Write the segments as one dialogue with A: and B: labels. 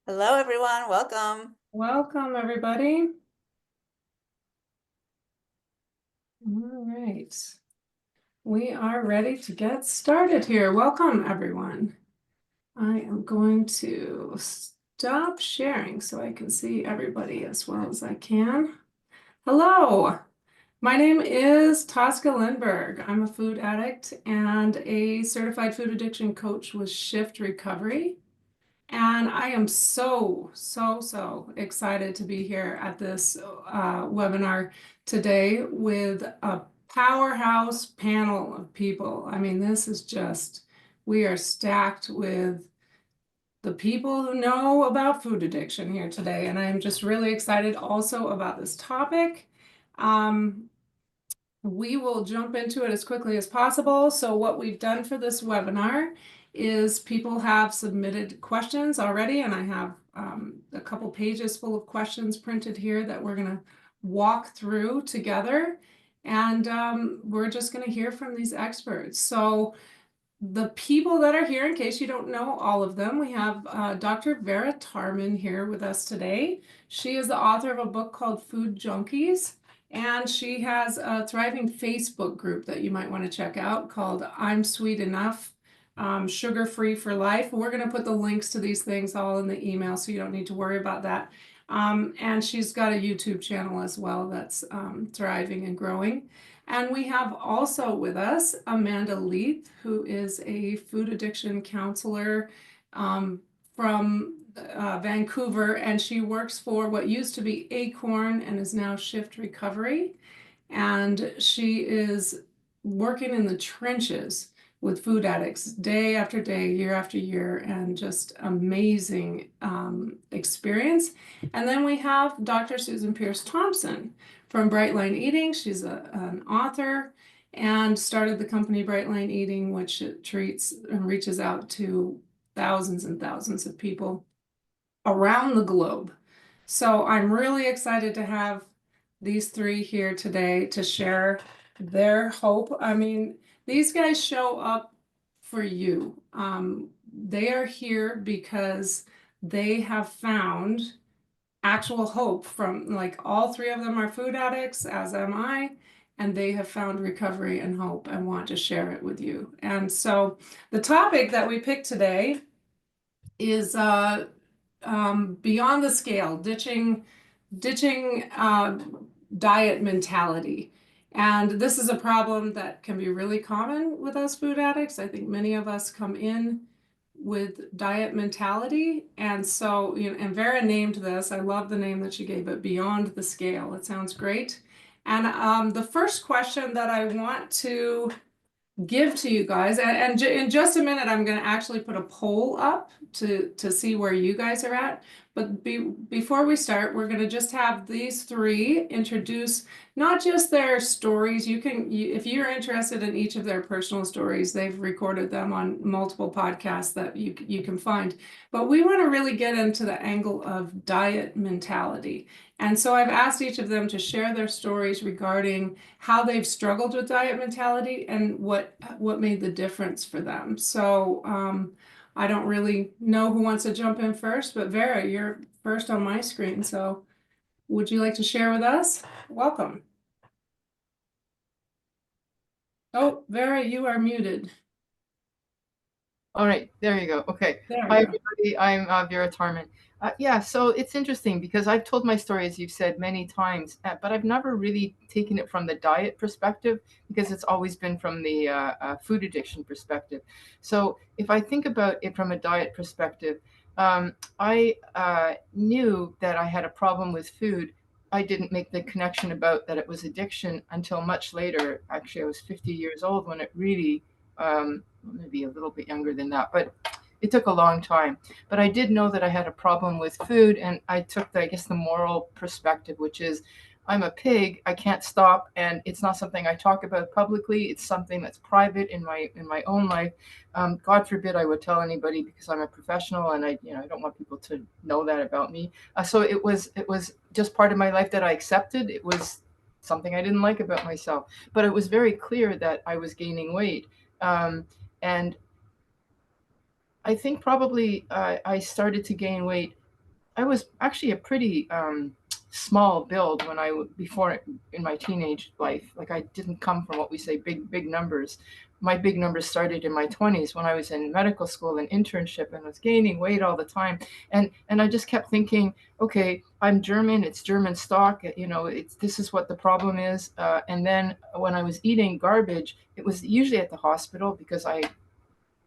A: Hello, everyone. Welcome.
B: Welcome, everybody. All right. We are ready to get started here. Welcome, everyone. I am going to stop sharing so I can see everybody as well as I can. Hello. My name is Tosca Lindberg. I'm a food addict and a certified food addiction coach with Shift Recovery. And I am so excited to be here at this webinar today with a powerhouse panel of people. I mean, this is just, we are stacked with the people who know about food addiction here today. And I am just really excited also about this topic. Um, we will jump into it as quickly as possible. So what we've done for this webinar is people have submitted questions already, and I have a couple pages full of questions printed here that we're going to walk through together. And we're just going to hear from these experts. So the people that are here, in case you don't know all of them, we have Dr. Vera Tarman here with us today. She is the author of a book called Food Junkies, and she has a thriving Facebook group that you might want to check out called I'm Sweet Enough, Sugar Free for Life. We're going to put the links to these things all in the email, so you don't need to worry about that. And she's got a YouTube channel as well that's thriving and growing. And we have also with us Amanda Leith, who is a food addiction counselor from Vancouver, and she works for what used to be Acorn and is now Shift Recovery. And she is working in the trenches with food addicts day after day, year after year, and just amazing experience. And then we have Dr. Susan Peirce Thompson from Bright Line Eating. She's an author and started the company Bright Line Eating, which treats and reaches out to thousands and thousands of people around the globe. So I'm really excited to have these three here today to share their hope. I mean, these guys show up for you. They are here because they have found actual hope from, like, all three of them are food addicts, as am I, and they have found recovery and hope and want to share it with you. And so the topic that we picked today is beyond the scale, ditching diet mentality. And this is a problem that can be really common with us food addicts. I think many of us come in with diet mentality. And so, you know, and Vera named this, I love the name that she gave it, Beyond the Scale. It sounds great. And the first question that I want to give to you guys, and in just a minute, I'm going to actually put a poll up to see where you guys are at. But before we start, we're going to just have these three introduce not just their stories. If you're interested in each of their personal stories, they've recorded them on multiple podcasts that you can find. But we want to really get into the angle of diet mentality. And so I've asked each of them to share their stories regarding how they've struggled with diet mentality and what made the difference for them. So I don't really know who wants to jump in first, but Vera, you're first on my screen. So would you like to share with us? Welcome. Oh, Vera, you are muted.
C: All right, there you go. Okay.
B: There
C: Hi,
B: you go.
C: everybody. I'm Vera Tarman. Yeah, so it's interesting because I've told my story, as you've said, many times, but I've never really taken it from the diet perspective because it's always been from the food addiction perspective. So if I think about it from a diet perspective, I knew that I had a problem with food. I didn't make the connection about that it was addiction until much later. Actually, I was 50 years old when it really maybe a little bit younger than that, but it took a long time. But I did know that I had a problem with food, and I took, I guess, the moral perspective, which is I'm a pig, I can't stop, and it's not something I talk about publicly. It's something that's private in my own life. God forbid I would tell anybody because I'm a professional, and I don't want people to know that about me. So it was just part of my life that I accepted. It was something I didn't like about myself, but it was very clear that I was gaining weight. And I think probably I started to gain weight I was actually a pretty small build when before in my teenage life. Like I didn't come from what we say big numbers. My big numbers started in my 20s when I was in medical school and internship and was gaining weight all the time. And I just kept thinking, okay, I'm German, it's German stock, this is what the problem is. And then when I was eating garbage, it was usually at the hospital because I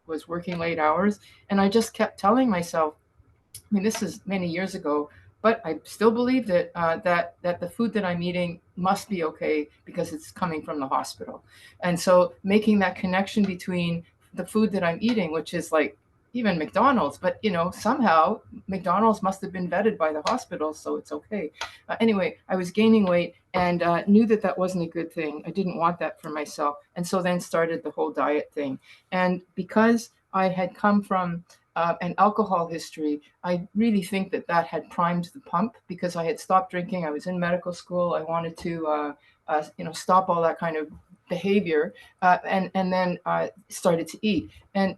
C: was working late hours. And I just kept telling myself, I mean, this is many years ago, but I still believed it, that the food that I'm eating must be okay because it's coming from the hospital. And so making that connection between the food that I'm eating, which is like even McDonald's, but somehow McDonald's must have been vetted by the hospital, so it's okay. Anyway, I was gaining weight and knew that that wasn't a good thing. I didn't want that for myself. And so then started the whole diet thing. And because I had come from an alcohol history, I really think that had primed the pump because I had stopped drinking. I was in medical school. I wanted to, stop all that kind of behavior, and then started to eat. And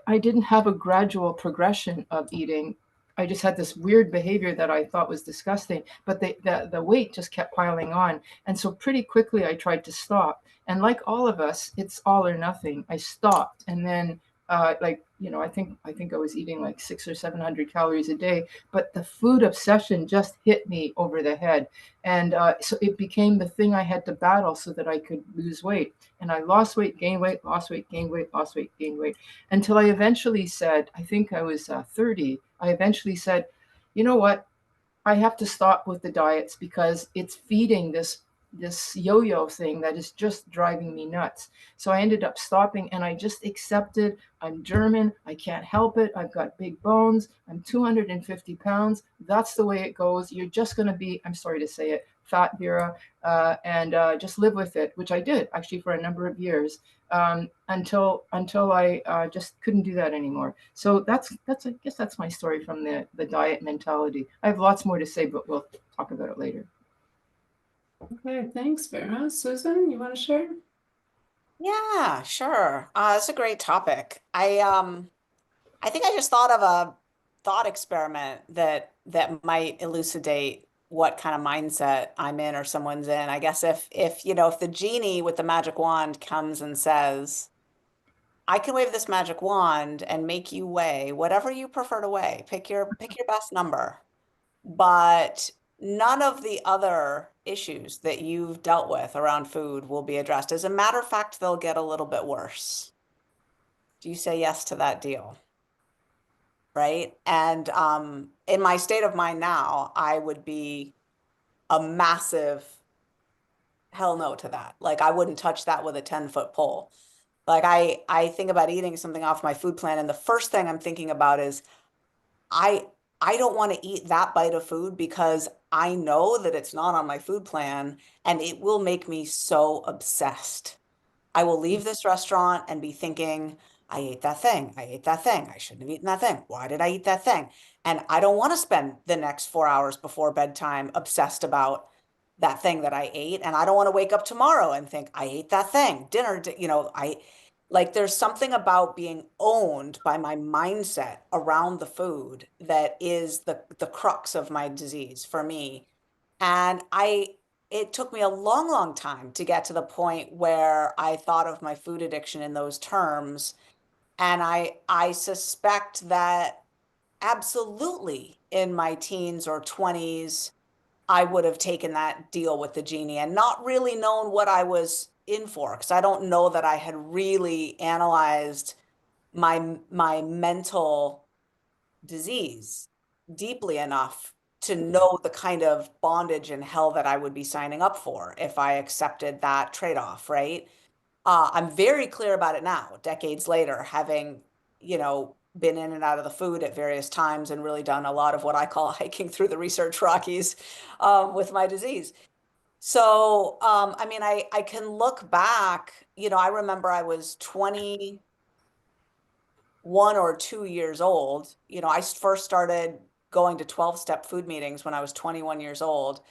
C: I didn't have a gradual progression of eating. I just had this weird behavior that I thought was disgusting, but the weight just kept piling on. And so pretty quickly I tried to stop. And like all of us, it's all or nothing. I stopped, and then I think I was eating like 600 or 700 calories a day, but the food obsession just hit me over the head. And so it became the thing I had to battle so that I could lose weight. And I lost weight, gained weight, lost weight, gained weight, lost weight, gained weight, until I eventually said, I think I was 30, I eventually said, you know what? I have to stop with the diets because it's feeding this yo-yo thing that is just driving me nuts. So I ended up stopping and I just accepted I'm German. I can't help it. I've got big bones. I'm 250 pounds. That's the way it goes. You're just going to be, I'm sorry to say it, fat, Vera, and just live with it, which I did actually for a number of years, until I just couldn't do that anymore. So that's I guess that's my story from the diet mentality. I have lots more to say, but we'll talk about it later.
B: Okay, thanks, Vera. Susan, you want to share?
A: Yeah, sure. It's a great topic. I think I just thought of a thought experiment that might elucidate what kind of mindset I'm in or someone's in. I guess if the genie with the magic wand comes and says, I can wave this magic wand and make you weigh whatever you prefer to weigh. Pick your best number. But none of the other issues that you've dealt with around food will be addressed. As a matter of fact, they'll get a little bit worse. Do you say yes to that deal? Right? And in my state of mind now, I would be a massive hell no to that. Like I wouldn't touch that with a 10-foot pole. Like I think about eating something off my food plan, and the first thing I'm thinking about is I I don't want to eat that bite of food because I know that it's not on my food plan and it will make me so obsessed. I will leave this restaurant and be thinking, I ate that thing. I ate that thing. I shouldn't have eaten that thing. Why did I eat that thing? And I don't want to spend the next 4 hours before bedtime obsessed about that thing that I ate. And I don't want to wake up tomorrow and think, I ate that thing. Dinner, I like there's something about being owned by my mindset around the food that is the crux of my disease for me. And it took me a long, long time to get to the point where I thought of my food addiction in those terms. And I suspect that absolutely in my teens or 20s, I would have taken that deal with the genie and not really known what I was in for, because I don't know that I had really analyzed my mental disease deeply enough to know the kind of bondage and hell that I would be signing up for if I accepted that trade-off, right? I'm very clear about it now, decades later, having, been in and out of the food at various times and really done a lot of what I call hiking through the research Rockies, with my disease. So, I mean, I can look back, I remember I was 21 or 2 years old. I first started going to 12-step food meetings when I was 21 years old.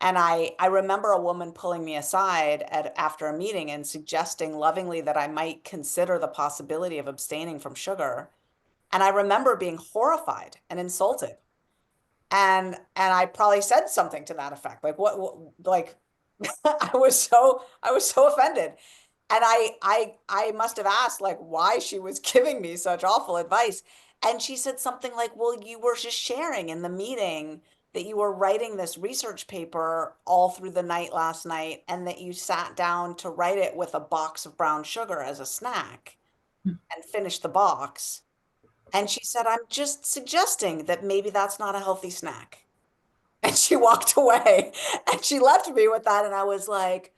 A: And I remember a woman pulling me aside after a meeting and suggesting lovingly that I might consider the possibility of abstaining from sugar. And I remember being horrified and insulted And I probably said something to that effect. Like what like I was so offended. And I must have asked like why she was giving me such awful advice. And she said something like, "Well, you were just sharing in the meeting that you were writing this research paper all through the night last night and that you sat down to write it with a box of brown sugar as a snack and finished the box." And she said, "I'm just suggesting that maybe that's not a healthy snack." And she walked away and she left me with that. And I was like,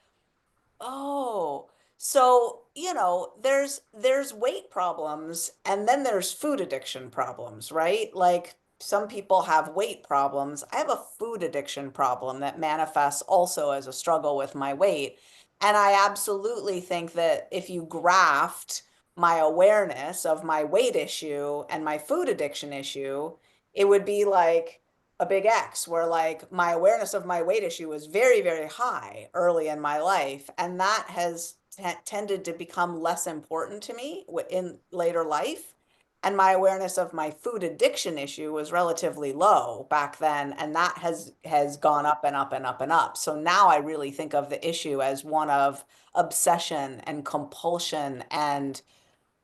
A: oh, so, there's weight problems and then there's food addiction problems, right? Like some people have weight problems. I have a food addiction problem that manifests also as a struggle with my weight. And I absolutely think that if you graft my awareness of my weight issue and my food addiction issue, it would be like a big X, where like my awareness of my weight issue was very, very high early in my life. And that has tended to become less important to me in later life. And my awareness of my food addiction issue was relatively low back then. And that has gone up and up and up and up. So now I really think of the issue as one of obsession and compulsion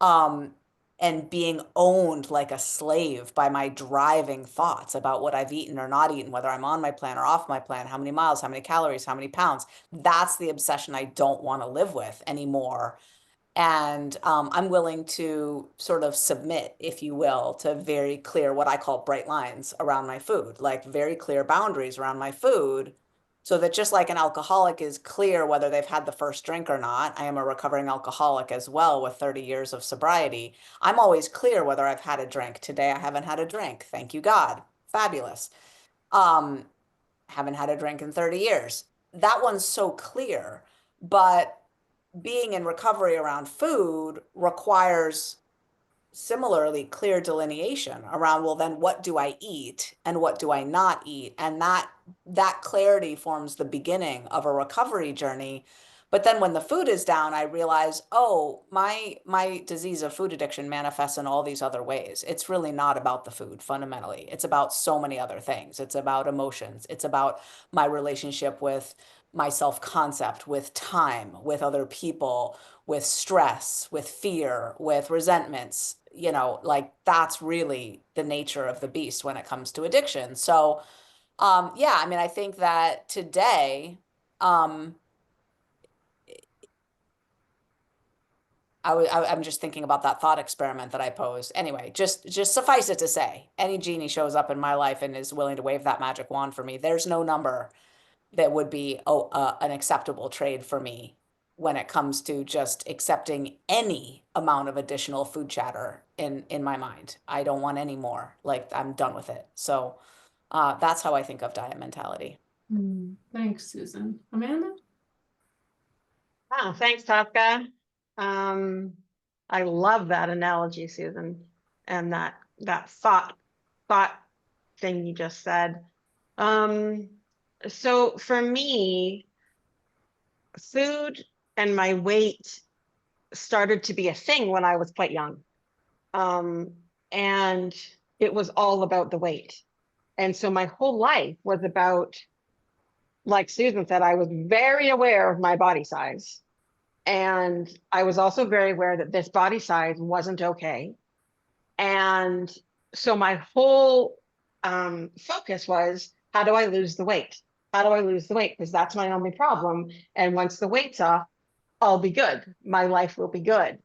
A: um and being owned like a slave by my driving thoughts about what I've eaten or not eaten, whether I'm on my plan or off my plan, how many miles, how many calories, how many pounds. That's the obsession I don't want to live with anymore. And I'm willing to sort of submit, if you will, to very clear, what I call bright lines around my food, like very clear boundaries around my food, so that just like an alcoholic is clear whether they've had the first drink or not, I am a recovering alcoholic as well with 30 years of sobriety. I'm always clear whether I've had a drink. Today I haven't had a drink. Thank you, God. Fabulous. Um, haven't had a drink in 30 years. That one's so clear, but being in recovery around food requires similarly clear delineation around, well, then what do I eat and what do I not eat? And that clarity forms the beginning of a recovery journey. But then when the food is down, I realize, oh, my disease of food addiction manifests in all these other ways. It's really not about the food fundamentally. It's about so many other things. It's about emotions. It's about my relationship with my self-concept, with time, with other people, with stress, with fear, with resentments, like that's really the nature of the beast when it comes to addiction. So, yeah, I mean, I think that today, um, I'm just thinking about that thought experiment that I posed. Anyway, just suffice it to say, any genie shows up in my life and is willing to wave that magic wand for me, there's no number that would be an acceptable trade for me when it comes to just accepting any amount of additional food chatter in my mind. I don't want any more. Like I'm done with it. So that's how I think of diet mentality.
B: Thanks, Susan. Amanda?
D: Oh, thanks, Tosca. Um, I love that analogy, Susan, and that thought thing you just said. So for me, food and my weight started to be a thing when I was quite young. And it was all about the weight. And so my whole life was about, like Susan said, I was very aware of my body size. And I was also very aware that this body size wasn't okay. And so my whole focus was, how do I lose the weight? How do I lose the weight? Because that's my only problem. And once the weight's off, I'll be good. My life will be good.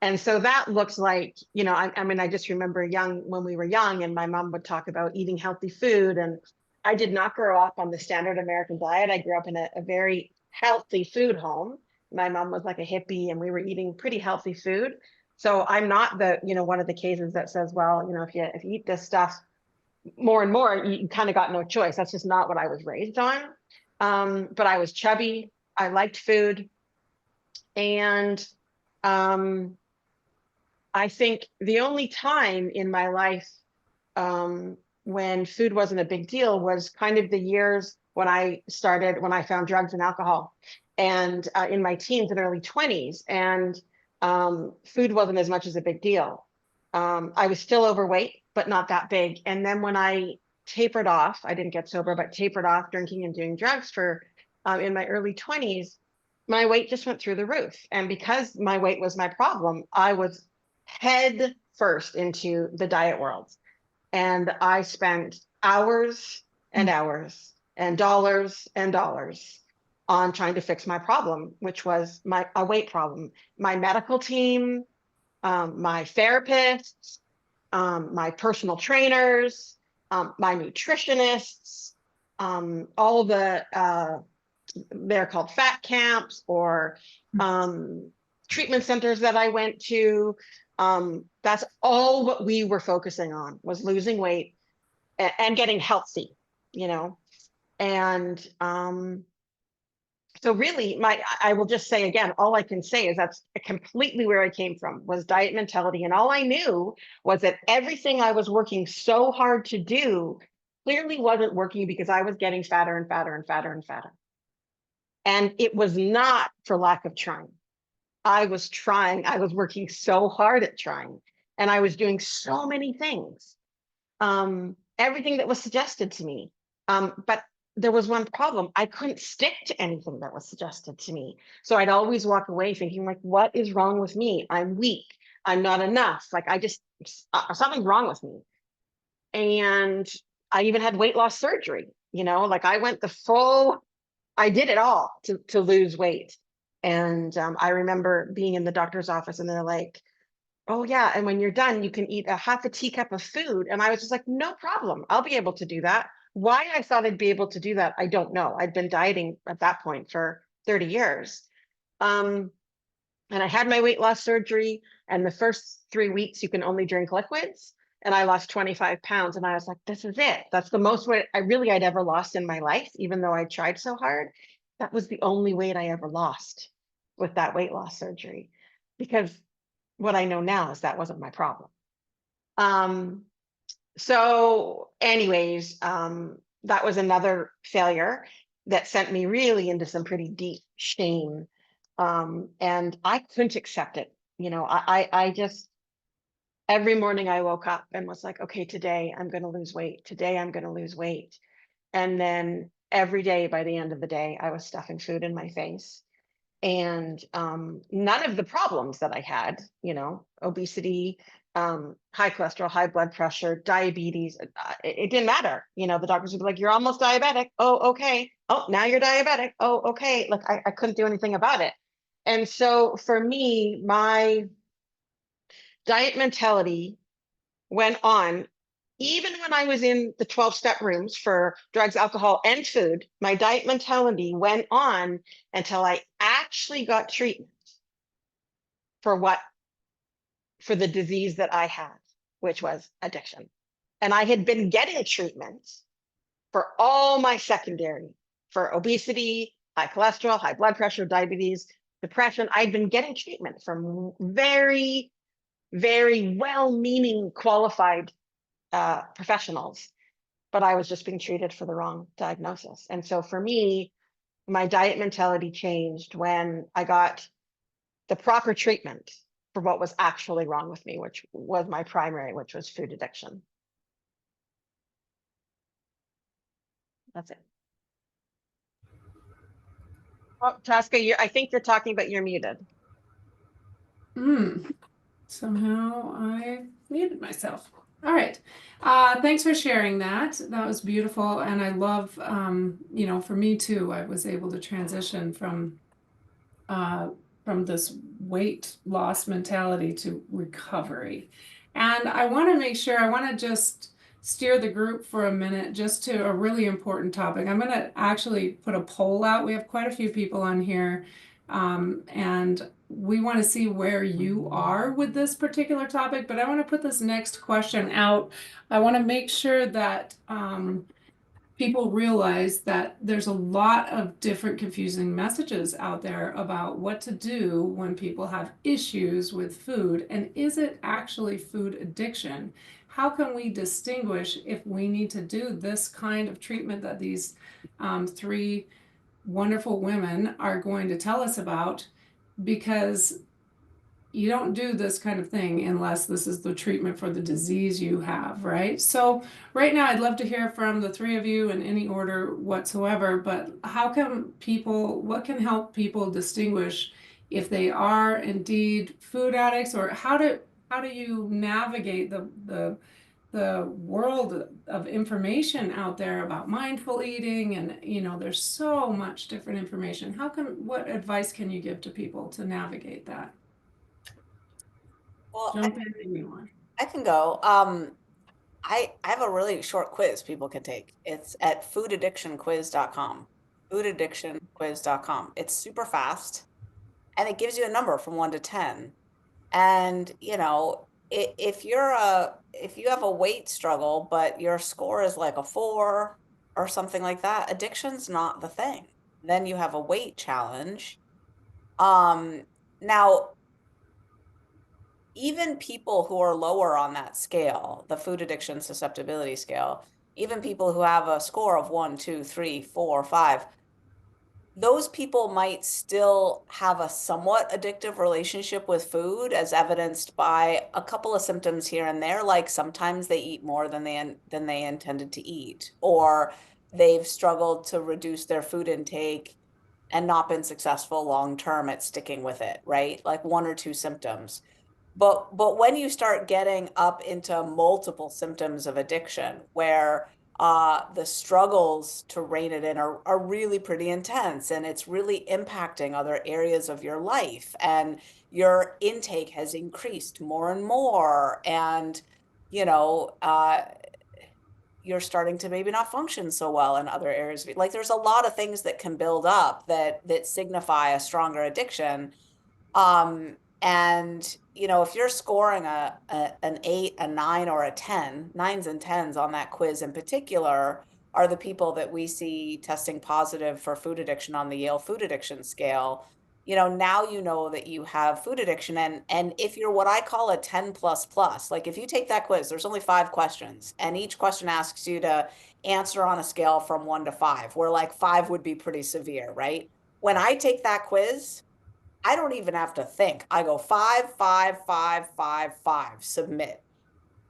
D: And so that looks like, I mean, I just remember when we were young and my mom would talk about eating healthy food. And I did not grow up on the standard American diet. I grew up in a very healthy food home. My mom was like a hippie and we were eating pretty healthy food. So I'm not one of the cases that says, well, if you eat this stuff more and more, you kind of got no choice. That's just not what I was raised on. But I was chubby. I liked food. And I think the only time in my life when food wasn't a big deal was kind of the years when I found drugs and alcohol, and in my teens and early 20s, and food wasn't as much as a big deal. I was still overweight, but not that big. And then when I tapered off. I didn't get sober, but tapered off drinking and doing drugs for in my early 20s, my weight just went through the roof. And because my weight was my problem, I was head first into the diet world. And I spent hours and hours and dollars on trying to fix my problem, which was a weight problem. My medical team, my therapists, my personal trainers, my nutritionists, all the they're called fat camps or treatment centers that I went to. That's all what we were focusing on, was losing weight and getting healthy, you know. And so really I will just say again, all I can say is that's completely where I came from, was diet mentality. And all I knew was that everything I was working so hard to do clearly wasn't working because I was getting fatter and fatter and fatter and fatter. And it was not for lack of trying. I was trying, I was working so hard at trying, and I was doing so many things, everything that was suggested to me. But there was one problem. I couldn't stick to anything that was suggested to me. So I'd always walk away thinking, like, what is wrong with me? I'm weak. I'm not enough. Like, something's wrong with me. And I even had weight loss surgery, you know, like I did it all to lose weight. And I remember being in the doctor's office and they're like, oh yeah, and when you're done, you can eat a half a teacup of food. And I was just like, no problem. I'll be able to do that. Why I thought I'd be able to do that, I don't know. I'd been dieting at that point for 30 years. And I had my weight loss surgery, and the first 3 weeks you can only drink liquids. And I lost 25 pounds. And I was like, this is it. That's the most weight I'd ever lost in my life, even though I tried so hard. That was the only weight I ever lost with that weight loss surgery, because what I know now is that wasn't my problem. So anyways, that was another failure that sent me really into some pretty deep shame. And I couldn't accept it. You know, I just, every morning I woke up and was like, okay, today I'm going to lose weight. Today I'm going to lose weight. And then every day by the end of the day, I was stuffing food in my face. And none of the problems that I had, you know, obesity, high cholesterol, high blood pressure, diabetes, it didn't matter. You know, the doctors would be like, you're almost diabetic. Oh, okay. Oh, now you're diabetic. Oh, okay. Like I couldn't do anything about it. And so for me, my diet mentality went on. Even when I was in the 12-step rooms for drugs, alcohol, and food, my diet mentality went on until I actually got treatment for the disease that I had, which was addiction. And I had been getting treatment for all my secondary, for obesity, high cholesterol, high blood pressure, diabetes, depression. I'd been getting treatment from very, very well-meaning, qualified professionals, but I was just being treated for the wrong diagnosis. And so for me, my diet mentality changed when I got the proper treatment for what was actually wrong with me, which was my primary, which was food addiction. That's it. Oh, Tasca, I think you're talking, but you're muted.
B: Somehow I muted myself. All right. Thanks for sharing that. That was beautiful. And I love, you know, for me too, I was able to transition from this weight loss mentality to recovery. And I want to make sure, I want to just steer the group for a minute just to a really important topic. I'm going to actually put a poll out. We have quite a few people on here, and we want to see where you are with this particular topic, but I want to put this next question out. I want to make sure that people realize that there's a lot of different confusing messages out there about what to do when people have issues with food. And is it actually food addiction? How can we distinguish if we need to do this kind of treatment that these three wonderful women are going to tell us about? Because you don't do this kind of thing unless this is the treatment for the disease you have, right? So right now I'd love to hear from the three of you in any order whatsoever, but what can help people distinguish if they are indeed food addicts, or how do you navigate the world of information out there about mindful eating, and there's so much different information. What advice can you give to people to navigate that?
A: Well,
B: Jump in, anyone.
A: I can go. I have a really short quiz people can take. It's at foodaddictionquiz.com. Foodaddictionquiz.com. It's super fast and it gives you a number from 1 to 10. And, if you have a weight struggle, but your score is like a 4 or something like that, addiction's not the thing. Then you have a weight challenge. Um, Now, even people who are lower on that scale, the food addiction susceptibility scale, even people who have a score of 1, 2, 3, 4, 5, those people might still have a somewhat addictive relationship with food, as evidenced by a couple of symptoms here and there, like sometimes they eat more than they intended to eat, or they've struggled to reduce their food intake and not been successful long term at sticking with it, right? Like 1 or 2 symptoms. But when you start getting up into multiple symptoms of addiction, where the struggles to rein it in are really pretty intense, and it's really impacting other areas of your life, and your intake has increased more and more, and you know, uh, you're starting to maybe not function so well in other areas. Like there's a lot of things that can build up that signify a stronger addiction. And if you're scoring an 8, a 9, or a 10, nines and tens on that quiz in particular are the people that we see testing positive for food addiction on the Yale food addiction scale. Now you know that you have food addiction, and if you're what I call a 10 plus plus, like if you take that quiz, there's only 5 questions, and each question asks you to answer on a scale from 1 to 5, where like 5 would be pretty severe, right? When I take that quiz, I don't even have to think. I go 5, 5, 5, 5, 5, submit.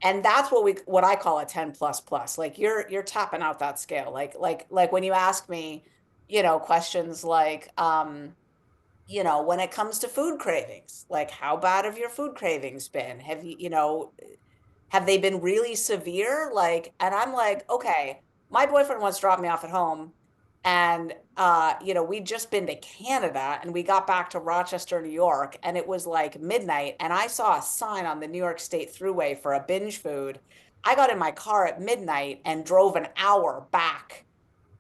A: And that's what I call a 10 plus plus. Like you're tapping out that scale. Like when you ask me, questions like when it comes to food cravings, like how bad have your food cravings been? Have they been really severe? Like, and I'm like, okay, my boyfriend once dropped me off at home, and we'd just been to Canada, and we got back to Rochester, New York, and it was like midnight, and I saw a sign on the New York State Thruway for a binge food. I got in my car at midnight and drove an hour back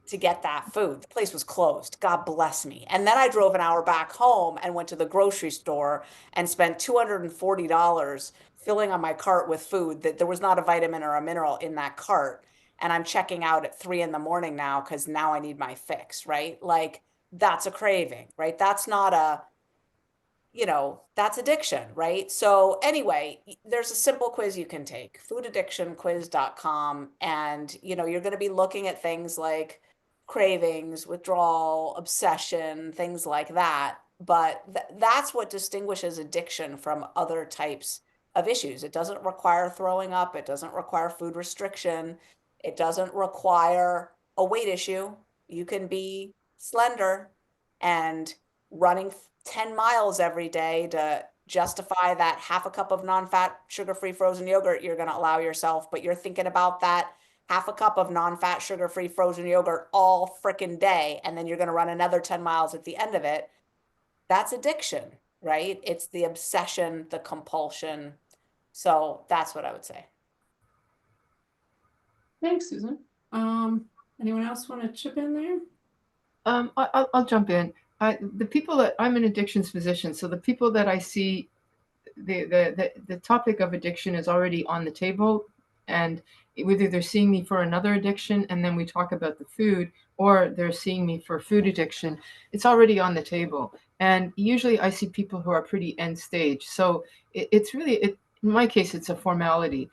A: to get that food. The place was closed. God bless me. And then I drove an hour back home and went to the grocery store and spent $240 filling on my cart with food that there was not a vitamin or a mineral in that cart. And I'm checking out at 3 in the morning now because now I need my fix, right? Like that's a craving, right? That's not a that's addiction, right? So anyway, there's a simple quiz you can take, foodaddictionquiz.com. And, you're going to be looking at things like cravings, withdrawal, obsession, things like that. But that's what distinguishes addiction from other types of issues. It doesn't require throwing up. It doesn't require food restriction. It doesn't require a weight issue. You can be slender and running 10 miles every day to justify that half a cup of non-fat, sugar-free frozen yogurt you're going to allow yourself, but you're thinking about that half a cup of non-fat, sugar-free frozen yogurt all freaking day, and then you're going to run another 10 miles at the end of it. That's addiction, right? It's the obsession, the compulsion. So that's what I would say.
B: Thanks, Susan. Anyone else want to chip in there?
C: I'll jump in. The people that I'm an addictions physician, so the people that I see, the topic of addiction is already on the table, and whether they're seeing me for another addiction and then we talk about the food, or they're seeing me for food addiction, it's already on the table. And usually I see people who are pretty end stage. So it's really, in my case, it's a formality.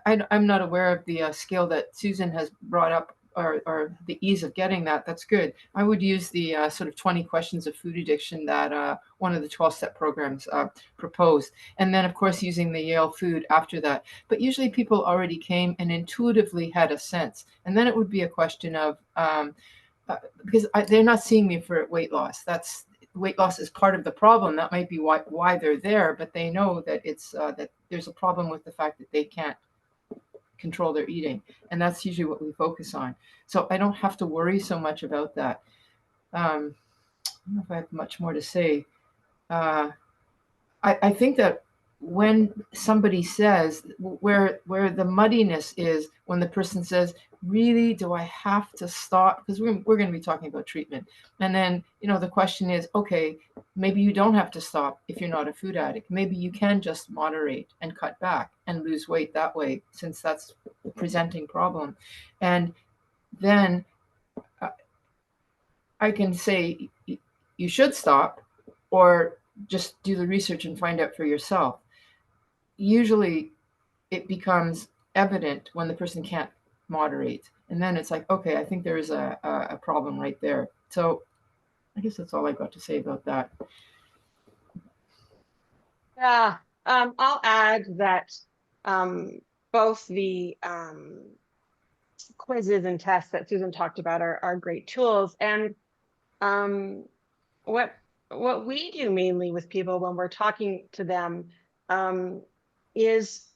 C: I'm not aware of the scale that Susan has brought up or the ease of getting that, that's good. I would use the sort of 20 questions of food addiction that one of the 12-step programs proposed. And then, of course, using the Yale food after that. But usually people already came and intuitively had a sense. And then it would be a question of, because they're not seeing me for weight loss. Weight loss is part of the problem. That might be why they're there, but they know that it's that there's a problem with the fact that they can't control their eating, and that's usually what we focus on. So I don't have to worry so much about that. I don't know if I have much more to say. I think that when somebody says where the muddiness is when the person says, really, do I have to stop? Because we're going to be talking about treatment. And then, the question is, okay, maybe you don't have to stop if you're not a food addict. Maybe you can just moderate and cut back and lose weight that way, since that's the presenting problem. And then I can say, you should stop, or just do the research and find out for yourself. Usually it becomes evident when the person can't moderate. And then it's like, okay, I think there is a problem right there. So I guess that's all I've got to say about that.
D: Yeah, I'll add that both the quizzes and tests that Susan talked about are great tools. And what we do mainly with people when we're talking to them is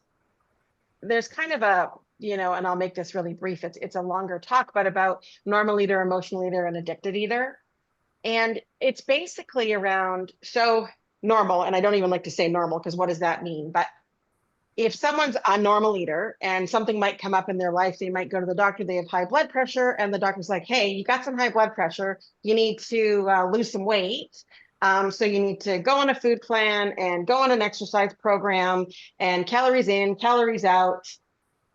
D: there's kind of a, and I'll make this really brief, it's a longer talk, but about normal eater, emotional eater, and addicted eater. And it's basically around, so normal, and I don't even like to say normal because what does that mean? But if someone's a normal eater and something might come up in their life, they might go to the doctor, they have high blood pressure, and the doctor's like, hey, you got some high blood pressure, you need to lose some weight. So you need to go on a food plan and go on an exercise program and calories in, calories out,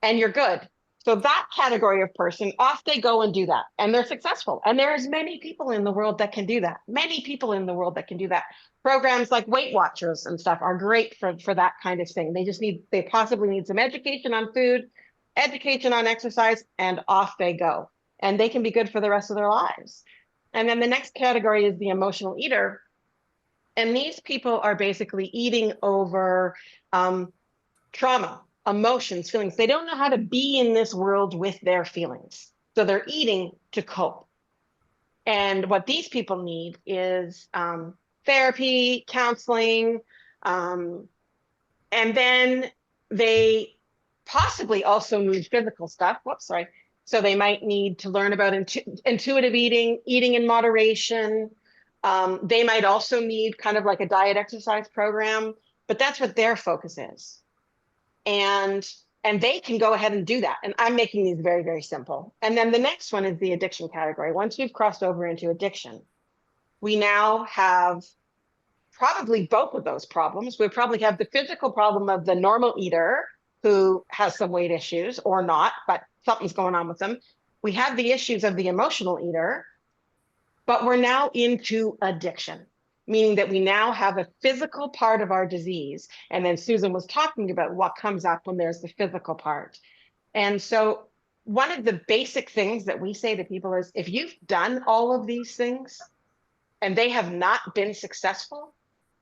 D: and you're good. So that category of person, off they go and do that. And they're successful. And there's many people in the world that can do that. Many people in the world that can do that. Programs like Weight Watchers and stuff are great for that kind of thing. They possibly need some education on food, education on exercise, and off they go. And they can be good for the rest of their lives. And then the next category is the emotional eater. And these people are basically eating over trauma, emotions, feelings. They don't know how to be in this world with their feelings. So they're eating to cope. And what these people need is therapy, counseling, and then they possibly also need physical stuff. Whoops, sorry. So they might need to learn about intuitive eating, eating in moderation. They might also need kind of like a diet exercise program, but that's what their focus is. And they can go ahead and do that. And I'm making these very, very simple. And then the next one is the addiction category. Once we've crossed over into addiction, we now have probably both of those problems. We probably have the physical problem of the normal eater who has some weight issues or not, but something's going on with them. We have the issues of the emotional eater, but we're now into addiction, meaning that we now have a physical part of our disease. And then Susan was talking about what comes up when there's the physical part. And so one of the basic things that we say to people is, if you've done all of these things and they have not been successful,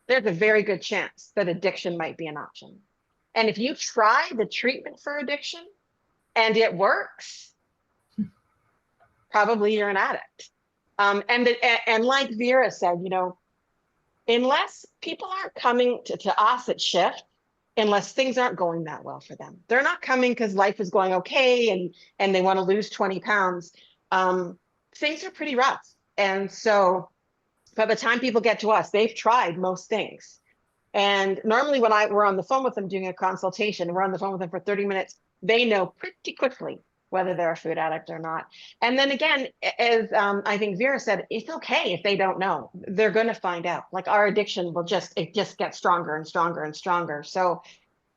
D: there's a very good chance that addiction might be an option. And if you try the treatment for addiction and it works, probably you're an addict. And like Vera said, unless people aren't coming to us at Shift, unless things aren't going that well for them, they're not coming because life is going okay and they want to lose 20 pounds. Things are pretty rough. And so by the time people get to us, they've tried most things. And normally when we're on the phone with them doing a consultation, we're on the phone with them for 30 minutes, they know pretty quickly whether they're a food addict or not. And then again, as I think Vera said, it's okay if they don't know. They're going to find out. Like our addiction it just gets stronger and stronger and stronger. So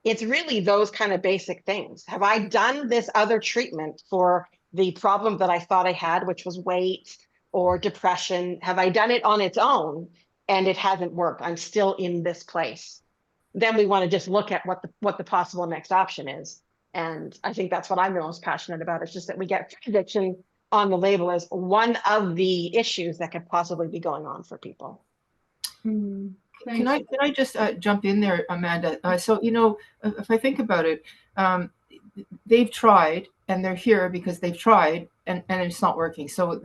D: it's really those kind of basic things. Have I done this other treatment for the problem that I thought I had, which was weight or depression? Have I done it on its own and it hasn't worked? I'm still in this place. Then we want to just look at what the possible next option is. And I think that's what I'm the most passionate about. It's just that we get addiction on the label as one of the issues that could possibly be going on for people.
B: Thank you.
C: Can I just jump in there, Amanda? So, you know, if I think about it, they've tried and they're here because they've tried and it's not working. So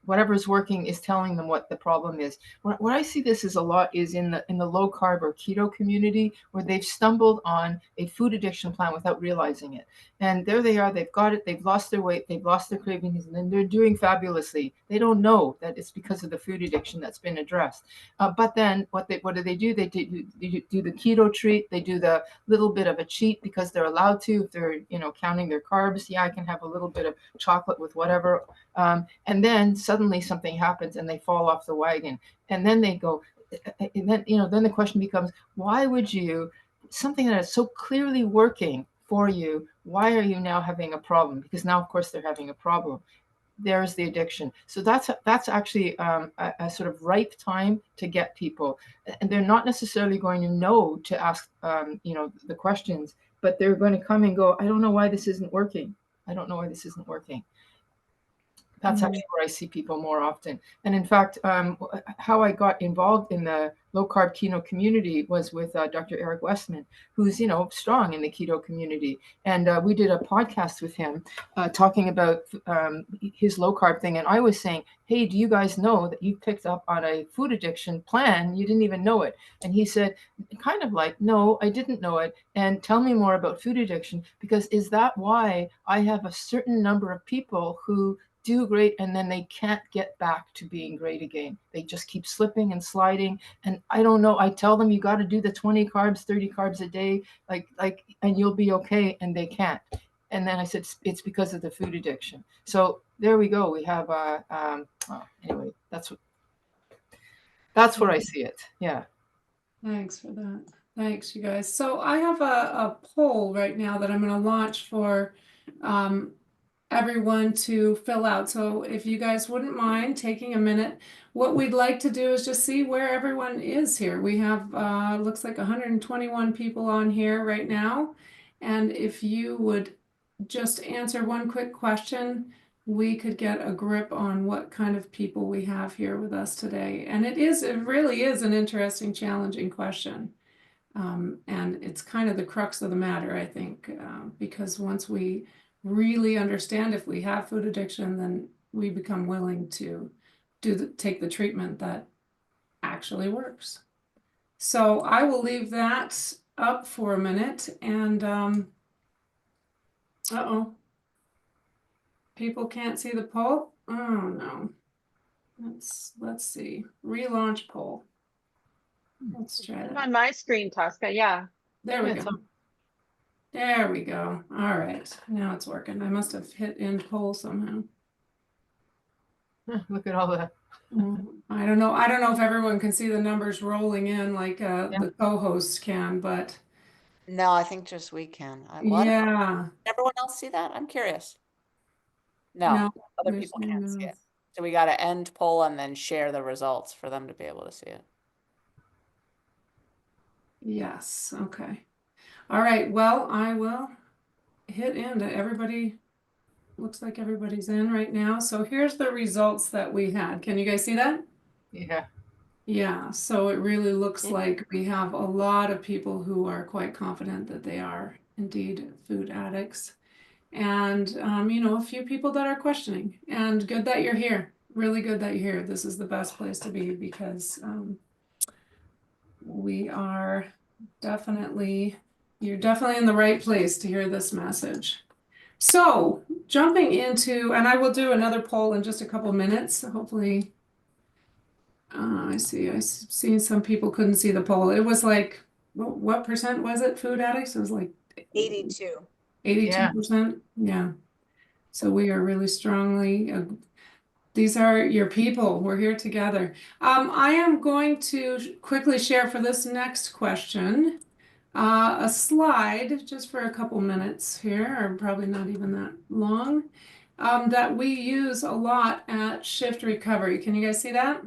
C: whatever's working is telling them what the problem is. What I see this is a lot is in the low carb or keto community, where they've stumbled on a food addiction plan without realizing it. And there they are, they've got it, they've lost their weight, they've lost their cravings, and then they're doing fabulously. They don't know that it's because of the food addiction that's been addressed. But then what do? They do the keto treat, they do the little bit of a cheat because they're allowed to, if they're, you know, counting their carbs. Yeah, I can have a little bit of chocolate with whatever. And then suddenly something happens and they fall off the wagon. And then they go, and then, you know, then the question becomes, why would you, something that is so clearly working for you, why are you now having a problem? Because now, of course, they're having a problem. There's the addiction. So that's actually a sort of ripe time to get people, and they're not necessarily going to know to ask, you know, the questions, but they're going to come and go, I don't know why this isn't working. I don't know why this isn't working. That's actually where I see people more often. And in fact, how I got involved in the low carb keto community was with Dr. Eric Westman, who's, you know, strong in the keto community. And we did a podcast with him talking about his low carb thing. And I was saying, hey, do you guys know that you picked up on a food addiction plan? You didn't even know it. And he said, kind of like, no, I didn't know it. And tell me more about food addiction, because is that why I have a certain number of people who do great and then they can't get back to being great again? They just keep slipping and sliding. And I don't know, I tell them you got to do the 20 carbs, 30 carbs a day, like and you'll be okay, and they can't. And then I said, it's because of the food addiction. So there we go. We have anyway, that's where I see it. Yeah.
B: Thanks for that. Thanks, you guys. So I have a poll right now that I'm going to launch for everyone to fill out. So if you guys wouldn't mind taking a minute, what we'd like to do is just see where everyone is here. We have looks like 121 people on here right now. And if you would just answer one quick question, we could get a grip on what kind of people we have here with us today. And it really is an interesting, challenging question. And it's kind of the crux of the matter, I think, because once we really understand if we have food addiction, then we become willing to take the treatment that actually works. So I will leave that up for a minute, and people can't see the poll. Oh no. Let's see. Relaunch poll. Let's try that.
D: On my screen, Tosca, yeah.
B: There we go. There we go. All right. Now it's working. I must have hit end poll somehow.
C: Look at all that.
B: I don't know. I don't know if everyone can see the numbers rolling in like the co-hosts can, but
A: No, I think just we can.
B: yeah.
A: Everyone else see that? I'm curious. No, other
B: there's
A: people can't see
B: no-
A: it. So we got to end poll and then share the results for them to be able to see it.
B: Yes. Okay. All right. Well, I will hit end. Everybody looks like everybody's in right now. So here's the results that we had. Can you guys see that?
C: Yeah.
B: Yeah, so it really looks like we have a lot of people who are quite confident that they are indeed food addicts. And, you know, a few people that are questioning. And good that you're here. Really good that you're here. This is the best place to be because we are you're definitely in the right place to hear this message. So jumping into, and I will do another poll in just a couple minutes, hopefully. I see some people couldn't see the poll. It was like, what percent was it, food addicts? It was like
A: 82.
B: 82%. Yeah. So we are really strongly, these are your people. We're here together. I am going to quickly share for this next question a slide just for a couple minutes here, or probably not even that long, that we use a lot at Shift Recovery. Can you guys see that?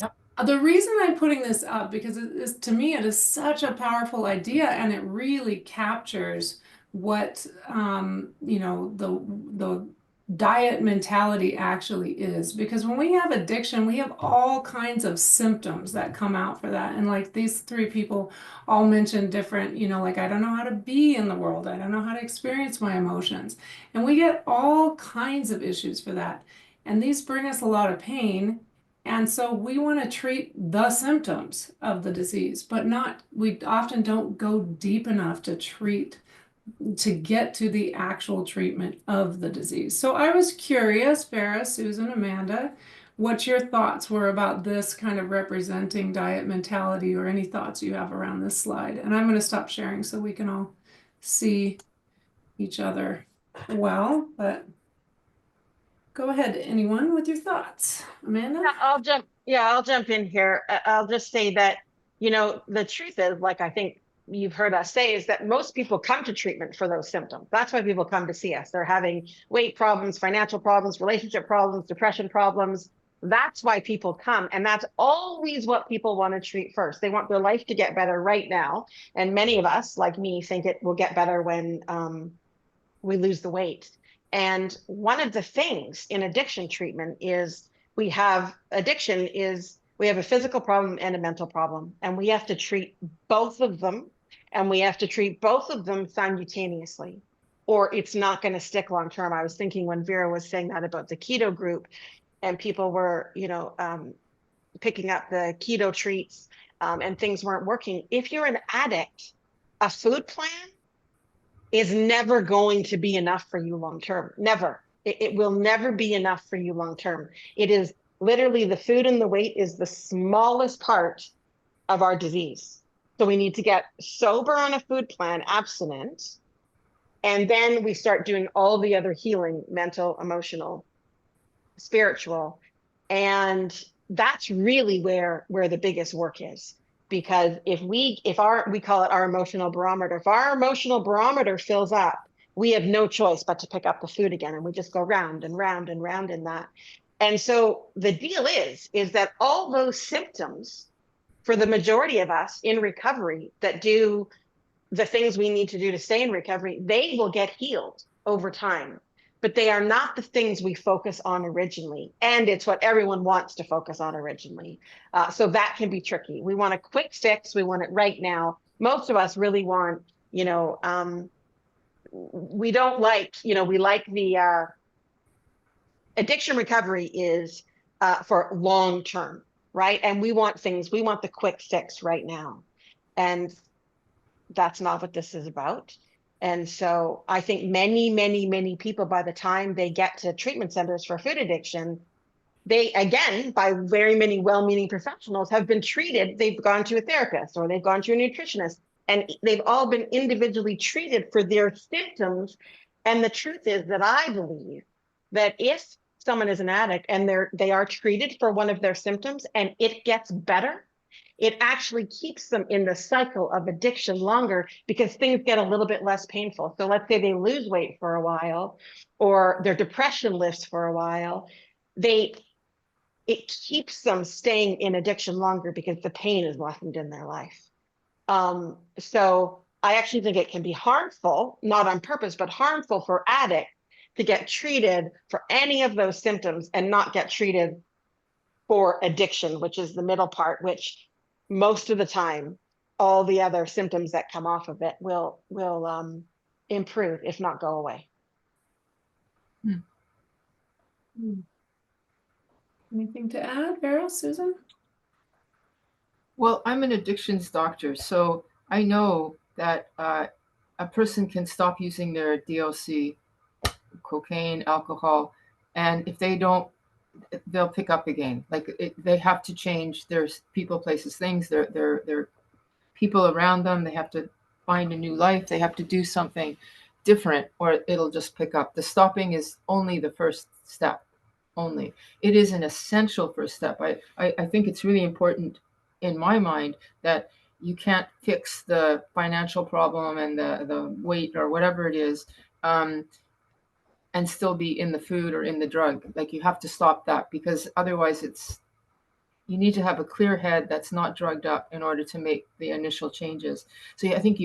C: Yep.
B: The reason I'm putting this up, because it is, to me, it is such a powerful idea, and it really captures what you know, the diet mentality actually is. Because when we have addiction, we have all kinds of symptoms that come out for that. And like these three people all mentioned different, like I don't know how to be in the world. I don't know how to experience my emotions. And we get all kinds of issues for that. And these bring us a lot of pain. And so we want to treat the symptoms of the disease, but we often don't go deep enough to get to the actual treatment of the disease. So I was curious, Vera, Susan, Amanda, what your thoughts were about this kind of representing diet mentality, or any thoughts you have around this slide. And I'm going to stop sharing so we can all see each other well, but go ahead, anyone with your thoughts. Amanda?
D: I'll jump in here. I'll just say that, the truth is, like I think you've heard us say, is that most people come to treatment for those symptoms. That's why people come to see us. They're having weight problems, financial problems, relationship problems, depression problems. That's why people come. And that's always what people want to treat first. They want their life to get better right now. And many of us, like me, think it will get better when we lose the weight. And one of the things in addiction treatment is we have a physical problem and a mental problem, and we have to treat both of them, and we have to treat both of them simultaneously, or it's not going to stick long term. I was thinking when Vera was saying that about the keto group, and people were, picking up the keto treats, and things weren't working. If you're an addict, a food plan is never going to be enough for you long term. Never. It will never be enough for you long term. It is literally, the food and the weight is the smallest part of our disease. So we need to get sober on a food plan, abstinent, and then we start doing all the other healing, mental, emotional, spiritual. And that's really where the biggest work is. Because we call it our emotional barometer. If our emotional barometer fills up, we have no choice but to pick up the food again. And we just go round and round and round in that. And so the deal is that all those symptoms, for the majority of us in recovery that do the things we need to do to stay in recovery, they will get healed over time. But they are not the things we focus on originally. And it's what everyone wants to focus on originally. So that can be tricky. We want a quick fix. We want it right now. Most of us really want, we don't like, we like the addiction recovery is for long term, right? And we want the quick fix right now. And that's not what this is about. And so I think many, many, many people, by the time they get to treatment centers for food addiction, they, again, by very many well-meaning professionals, have been treated. They've gone to a therapist or they've gone to a nutritionist, and they've all been individually treated for their symptoms. And the truth is that I believe that if someone is an addict and they are treated for one of their symptoms and it gets better, it actually keeps them in the cycle of addiction longer, because things get a little bit less painful. So let's say they lose weight for a while, or their depression lifts for a while, it keeps them staying in addiction longer because the pain is lessened in their life. So I actually think it can be harmful, not on purpose, but harmful for addicts to get treated for any of those symptoms and not get treated for addiction, which is the middle part, which most of the time, all the other symptoms that come off of it will improve, if not go away.
B: Anything to add, Vera, Susan?
C: Well, I'm an addictions doctor, so I know that a person can stop using their DOC, cocaine, alcohol, and if they don't, they'll pick up again. They have to change their people, places, things, their people around them. They have to find a new life. They have to do something different, or it'll just pick up. The stopping is only the first step. Only. It is an essential first step. I think it's really important in my mind that you can't fix the financial problem and the weight or whatever it is, and still be in the food or in the drug. Like, you have to stop that, because otherwise you need to have a clear head that's not drugged up in order to make the initial changes. So I think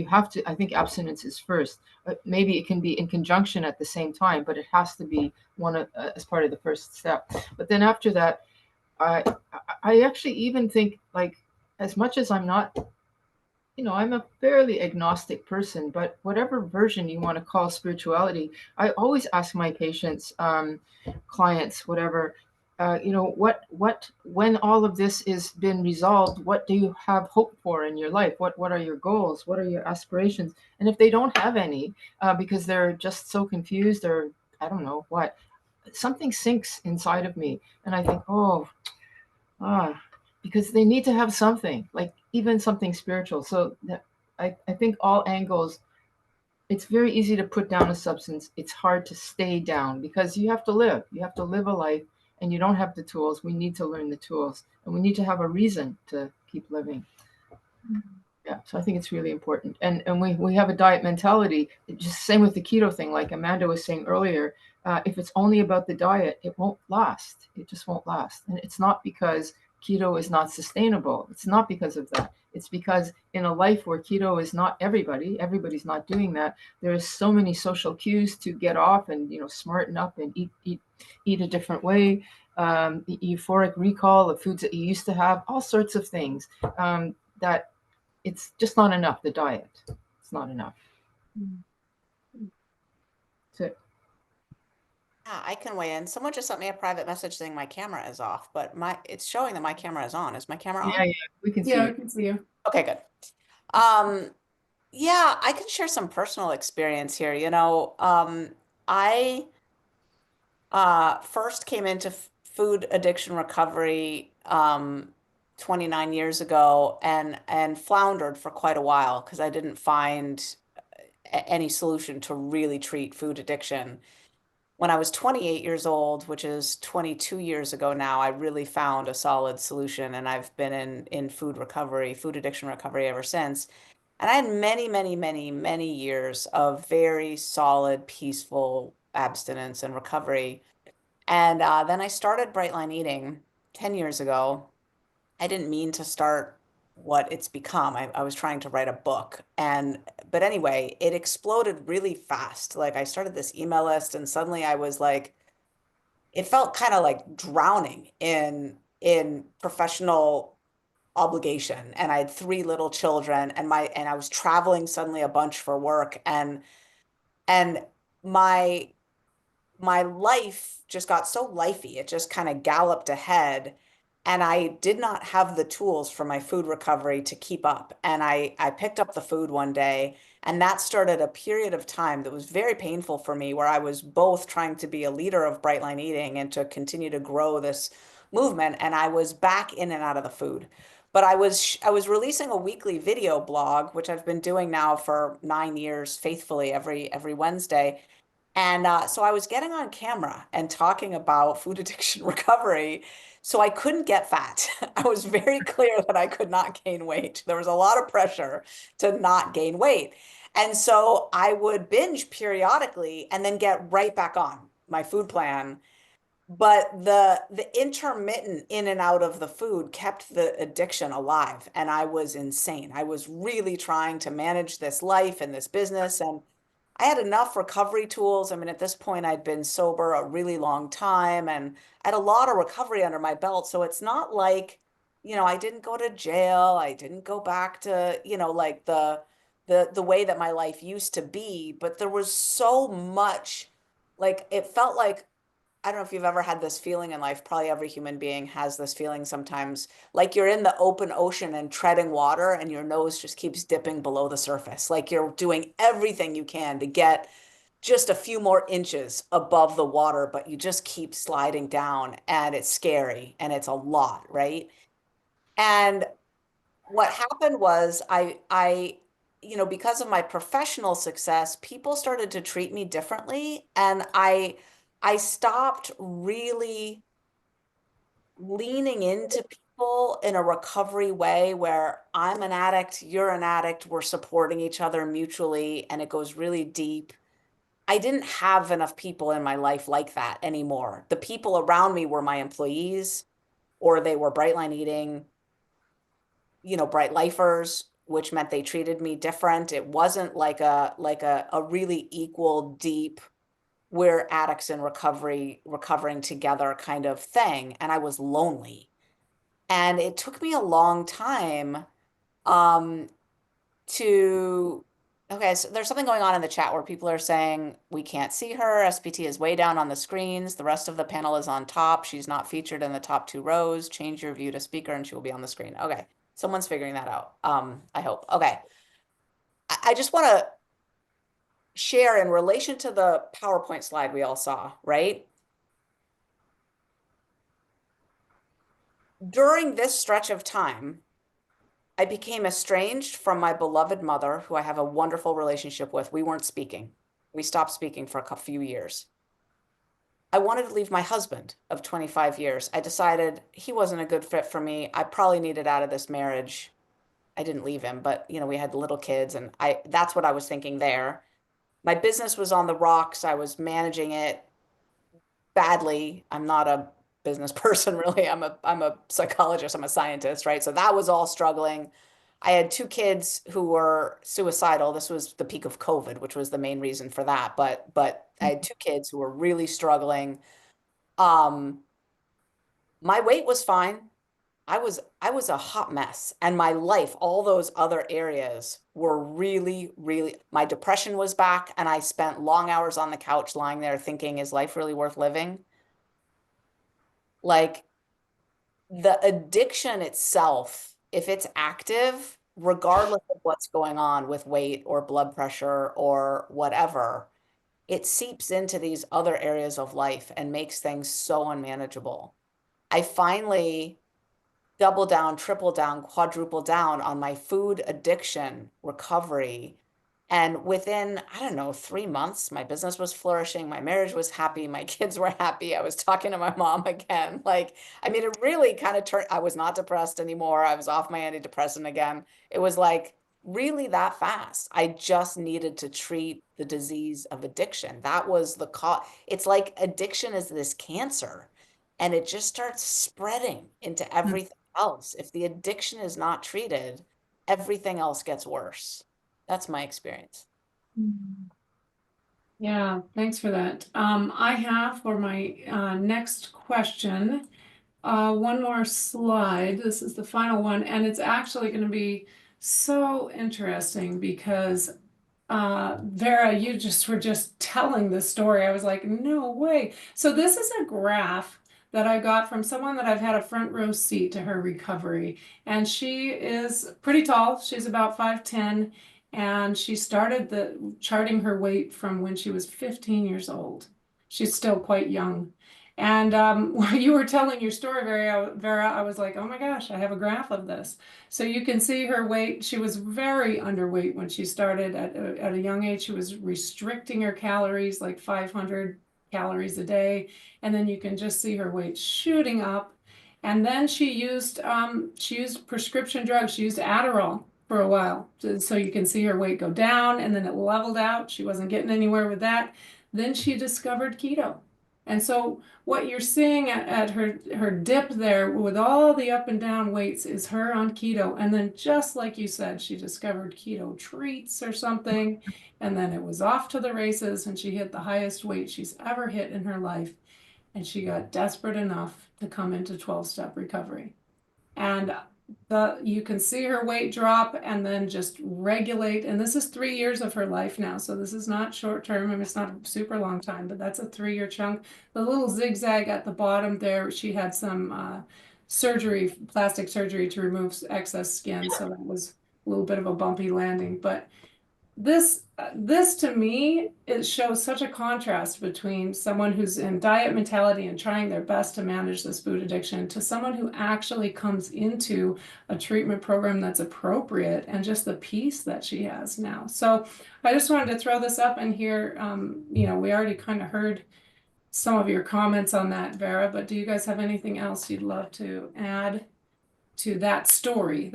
C: I think abstinence is first. Maybe it can be in conjunction at the same time, but it has to be as part of the first step. But then after that, I I actually even think, like, as much as I'm not, I'm a fairly agnostic person, but whatever version you want to call spirituality, I always ask my patients, clients, whatever, when all of this is been resolved, what do you have hope for in your life? What are your goals? What are your aspirations? And if they don't have any, because they're just so confused, or I don't know what, something sinks inside of me, and I think, oh, ah, because they need to have something, like even something spiritual. So that, I think all angles, it's very easy to put down a substance. It's hard to stay down because you have to live. You have to live a life, and you don't have the tools. We need to learn the tools, and we need to have a reason to keep living. Yeah, so I think it's really important. And we have a diet mentality. Just same with the keto thing, like Amanda was saying earlier. If it's only about the diet, it won't last. It just won't last. And it's not because keto is not sustainable. It's not because of that. It's because in a life where keto is not everybody's not doing that. There's so many social cues to get off and smarten up and eat a different way. Euphoric recall of foods that you used to have, all sorts of things that it's just not enough. The diet, it's not enough. That's it.
A: Yeah, I can weigh in. Someone just sent me a private message saying my camera is off, but it's showing that my camera is on. Is my camera
C: Yeah,
A: on?
C: yeah, we can see
B: Yeah, I
C: you.
B: can see you.
A: Okay, good. Um, yeah, I can share some personal experience here. I first came into food addiction recovery 29 years ago and floundered for quite a while because I didn't find any solution to really treat food addiction. When I was 28 years old, which is 22 years ago now, I really found a solid solution, and I've been in food recovery, food addiction recovery ever since. And I had many, many, many, many years of very solid, peaceful abstinence and recovery. And then I started Bright Line Eating 10 years ago. I didn't mean to start what it's become. I was trying to write a book. But anyway, it exploded really fast. Like I started this email list and suddenly I was like, it felt kind of like drowning in professional obligation. And I had three little children and I was traveling suddenly a bunch for work and my my life just got so lifey. It just kind of galloped ahead. And I did not have the tools for my food recovery to keep up. And I picked up the food one day, and that started a period of time that was very painful for me, where I was both trying to be a leader of Bright Line Eating and to continue to grow this movement. And I was back in and out of the food. But I was releasing a weekly video blog, which I've been doing now for 9 years faithfully every Wednesday. And so I was getting on camera and talking about food addiction recovery. So I couldn't get fat. I was very clear that I could not gain weight. There was a lot of pressure to not gain weight. And so I would binge periodically and then get right back on my food plan. But the intermittent in and out of the food kept the addiction alive. And I was insane. I was really trying to manage this life and this business. And I had enough recovery tools. I mean, at this point, I'd been sober a really long time and I had a lot of recovery under my belt. So it's not like, I didn't go to jail. I didn't go back to, like the way that my life used to be. But there was so much, like it felt like I don't know if you've ever had this feeling in life. Probably every human being has this feeling sometimes, like you're in the open ocean and treading water and your nose just keeps dipping below the surface. Like you're doing everything you can to get just a few more inches above the water, but you just keep sliding down and it's scary and it's a lot, right? And what happened was because of my professional success, people started to treat me differently and I stopped really leaning into people in a recovery way where I'm an addict, you're an addict, we're supporting each other mutually, and it goes really deep. I didn't have enough people in my life like that anymore. The people around me were my employees, or they were bright line eating, bright lifers, which meant they treated me different. It wasn't like a really equal, deep, we're addicts in recovery, recovering together kind of thing. And I was lonely. And it took me a long time um, to, okay, so there's something going on in the chat where people are saying we can't see her. SPT is way down on the screens. The rest of the panel is on top. She's not featured in the top 2 rows. Change your view to speaker and she will be on the screen. Okay, someone's figuring that out. I hope. Okay. I just want to share in relation to the PowerPoint slide we all saw, right? During this stretch of time, I became estranged from my beloved mother, who I have a wonderful relationship with. We weren't speaking. We stopped speaking for a few years. I wanted to leave my husband of 25 years. I decided he wasn't a good fit for me. I probably needed out of this marriage. I didn't leave him, but we had little kids and that's what I was thinking there. My business was on the rocks. I was managing it badly. I'm not a business person really. I'm a psychologist, I'm a scientist, right? So that was all struggling. I had 2 kids who were suicidal. This was the peak of COVID, which was the main reason for that. But I had 2 kids who were really struggling. Um, my weight was fine. I was a hot mess. And my life, all those other areas were really, really, my depression was back and I spent long hours on the couch lying there thinking, is life really worth living? Like the addiction itself, if it's active, regardless of what's going on with weight or blood pressure or whatever, it seeps into these other areas of life and makes things so unmanageable. I finally double down, triple down, quadruple down on my food addiction recovery. And within, I don't know, 3 months, my business was flourishing, my marriage was happy, my kids were happy. I was talking to my mom again. It really kind of turned, I was not depressed anymore. I was off my antidepressant again. It was like really that fast. I just needed to treat the disease of addiction. That was the cause. It's like addiction is this cancer and it just starts spreading into everything else. If the addiction is not treated, everything else gets worse. That's my experience.
B: Yeah, thanks for that. I have for my next question one more slide. This is the final one, and it's actually going to be so interesting because Vera, you just were just telling the story. I was like, no way. So this is a graph that I got from someone that I've had a front row seat to her recovery. And she is pretty tall. She's about 5'10", and she started the charting her weight from when she was 15 years old. She's still quite young. And while you were telling your story, Vera, I was like, oh my gosh, I have a graph of this. So you can see her weight. She was very underweight when she started at a young age. She was restricting her calories, like 500 calories a day. And then you can just see her weight shooting up. And then she used prescription drugs. She used Adderall for a while. So you can see her weight go down and then it leveled out. She wasn't getting anywhere with that. Then she discovered keto. And so what you're seeing at her dip there with all the up and down weights is her on keto. And then just like you said, she discovered keto treats or something. And then it was off to the races and she hit the highest weight she's ever hit in her life. And she got desperate enough to come into 12-step recovery. And you can see her weight drop and then just regulate. And this is 3 years of her life now. So this is not short term. I mean, it's not a super long time, but that's a 3-year chunk. The little zigzag at the bottom there, she had some surgery, plastic surgery to remove excess skin. So that was a little bit of a bumpy landing. But this to me, it shows such a contrast between someone who's in diet mentality and trying their best to manage this food addiction to someone who actually comes into a treatment program that's appropriate and just the peace that she has now. So I just wanted to throw this up and hear, we already kind of heard some of your comments on that, Vera, but do you guys have anything else you'd love to add to that story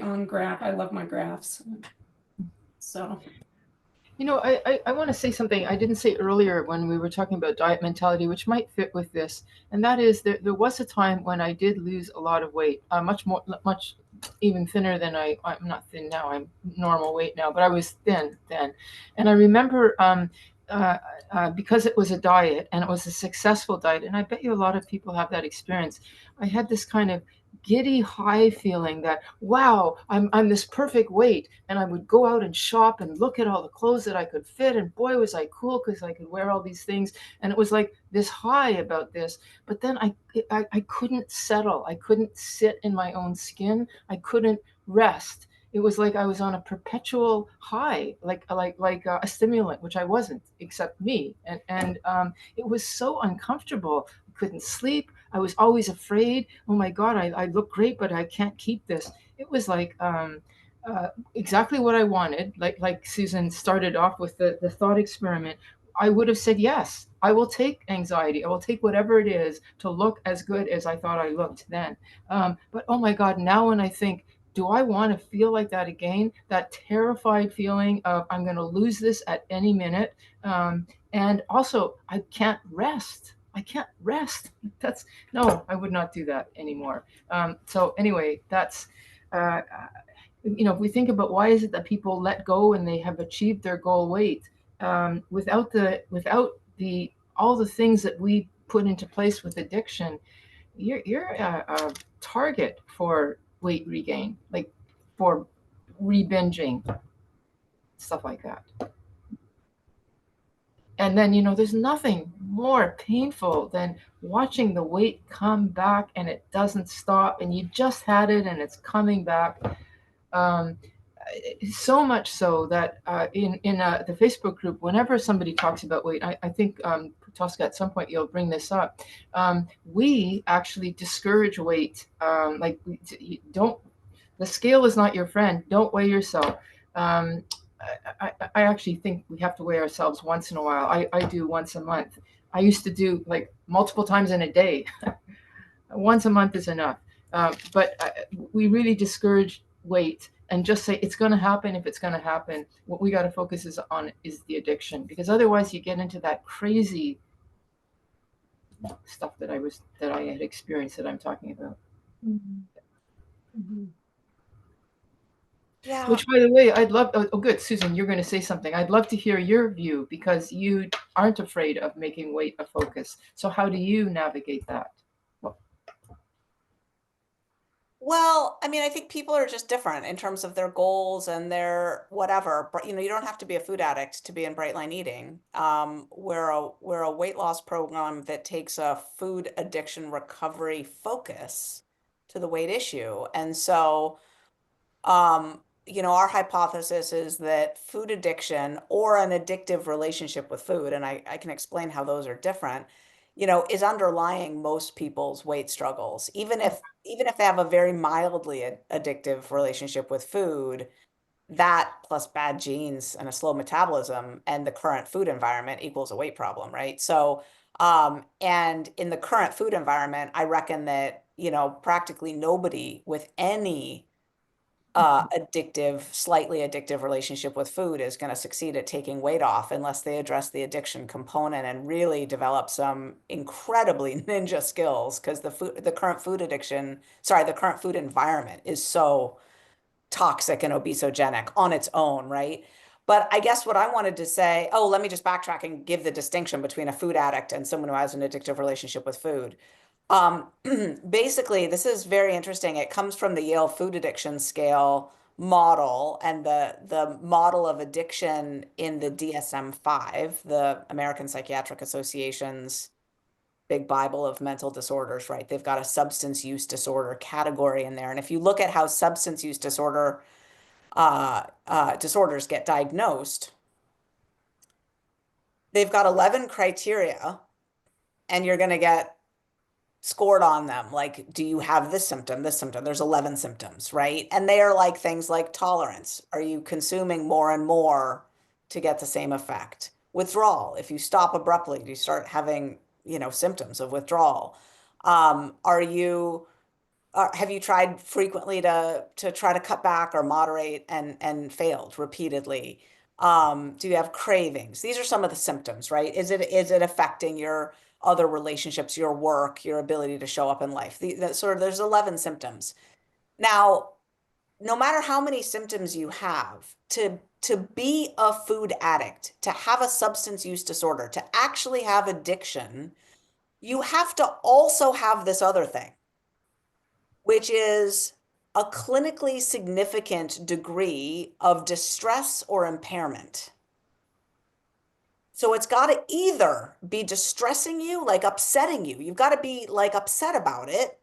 B: on graph? I love my graphs. So
C: I want to say something I didn't say earlier when we were talking about diet mentality, which might fit with this. And that is there was a time when I did lose a lot of weight, much even thinner than I'm not thin now, I'm normal weight now, but I was thin then. And I remember uh, because it was a diet and it was a successful diet, and I bet you a lot of people have that experience. I had this kind of giddy high feeling that wow, I'm this perfect weight, and I would go out and shop and look at all the clothes that I could fit, and boy was I cool because I could wear all these things, and it was like this high about this. But then I couldn't settle, I couldn't sit in my own skin, I couldn't rest. It was like I was on a perpetual high, like a stimulant, which I wasn't, except me, and it was so uncomfortable. I couldn't sleep. I was always afraid. Oh my God, I look great, but I can't keep this. It was like exactly what I wanted. Like Susan started off with the thought experiment. I would have said yes. I will take anxiety. I will take whatever it is to look as good as I thought I looked then. But oh my God, now when I think, do I want to feel like that again? That terrified feeling of I'm going to lose this at any minute. And also, I can't rest. I can't rest. That's no, I would not do that anymore. So anyway, that's uh, if we think about why is it that people let go and they have achieved their goal weight without the all the things that we put into place with addiction, you're a target for weight regain, like for rebinging, stuff like that. And then, there's nothing more painful than watching the weight come back and it doesn't stop, and you just had it and it's coming back. Um, so much so that in the Facebook group, whenever somebody talks about weight, I think Tosca, at some point you'll bring this up. We actually discourage weight. Like, don't. The scale is not your friend. Don't weigh yourself. Um, I actually think we have to weigh ourselves once in a while. I do once a month. I used to do like multiple times in a day. Once a month is enough. But we really discourage weight and just say it's going to happen if it's going to happen. What we got to focus on is the addiction, because otherwise you get into that crazy stuff that I had experienced that I'm talking about.
B: Mhm. Mhm.
A: Yeah.
C: Which, by the way, I'd love. Oh, good, Susan, you're going to say something. I'd love to hear your view because you aren't afraid of making weight a focus. So how do you navigate that? Well,
A: Well, I mean, I think people are just different in terms of their goals and their whatever. But you don't have to be a food addict to be in Bright Line Eating. We're a weight loss program that takes a food addiction recovery focus to the weight issue. And so our hypothesis is that food addiction or an addictive relationship with food, and I can explain how those are different, is underlying most people's weight struggles. Even if they have a very mildly addictive relationship with food, that plus bad genes and a slow metabolism and the current food environment equals a weight problem, right? So, and in the current food environment, I reckon that, practically nobody with any slightly addictive relationship with food is going to succeed at taking weight off unless they address the addiction component and really develop some incredibly ninja skills because the current food environment is so toxic and obesogenic on its own, right? But I guess what I wanted to say, oh, let me just backtrack and give the distinction between a food addict and someone who has an addictive relationship with food. Um, Basically, this is very interesting. It comes from the Yale Food Addiction Scale model and the model of addiction in the DSM-5, the American Psychiatric Association's big Bible of mental disorders, right? They've got a substance use disorder category in there. And if you look at how substance use disorders get diagnosed, they've got 11 criteria, and you're going to get scored on them. Like, do you have this symptom, this symptom? There's 11 symptoms, right? And they are like things like tolerance. Are you consuming more and more to get the same effect? Withdrawal. If you stop abruptly, you start having, symptoms of withdrawal. Have you tried frequently to try to cut back or moderate and failed repeatedly? Do you have cravings? These are some of the symptoms, right? Is it affecting your other relationships, your work, your ability to show up in life? There's 11 symptoms. Now, no matter how many symptoms you have, to be a food addict, to have a substance use disorder, to actually have addiction, you have to also have this other thing, which is a clinically significant degree of distress or impairment. So it's got to either be distressing you, like upsetting you. You've got to be like upset about it,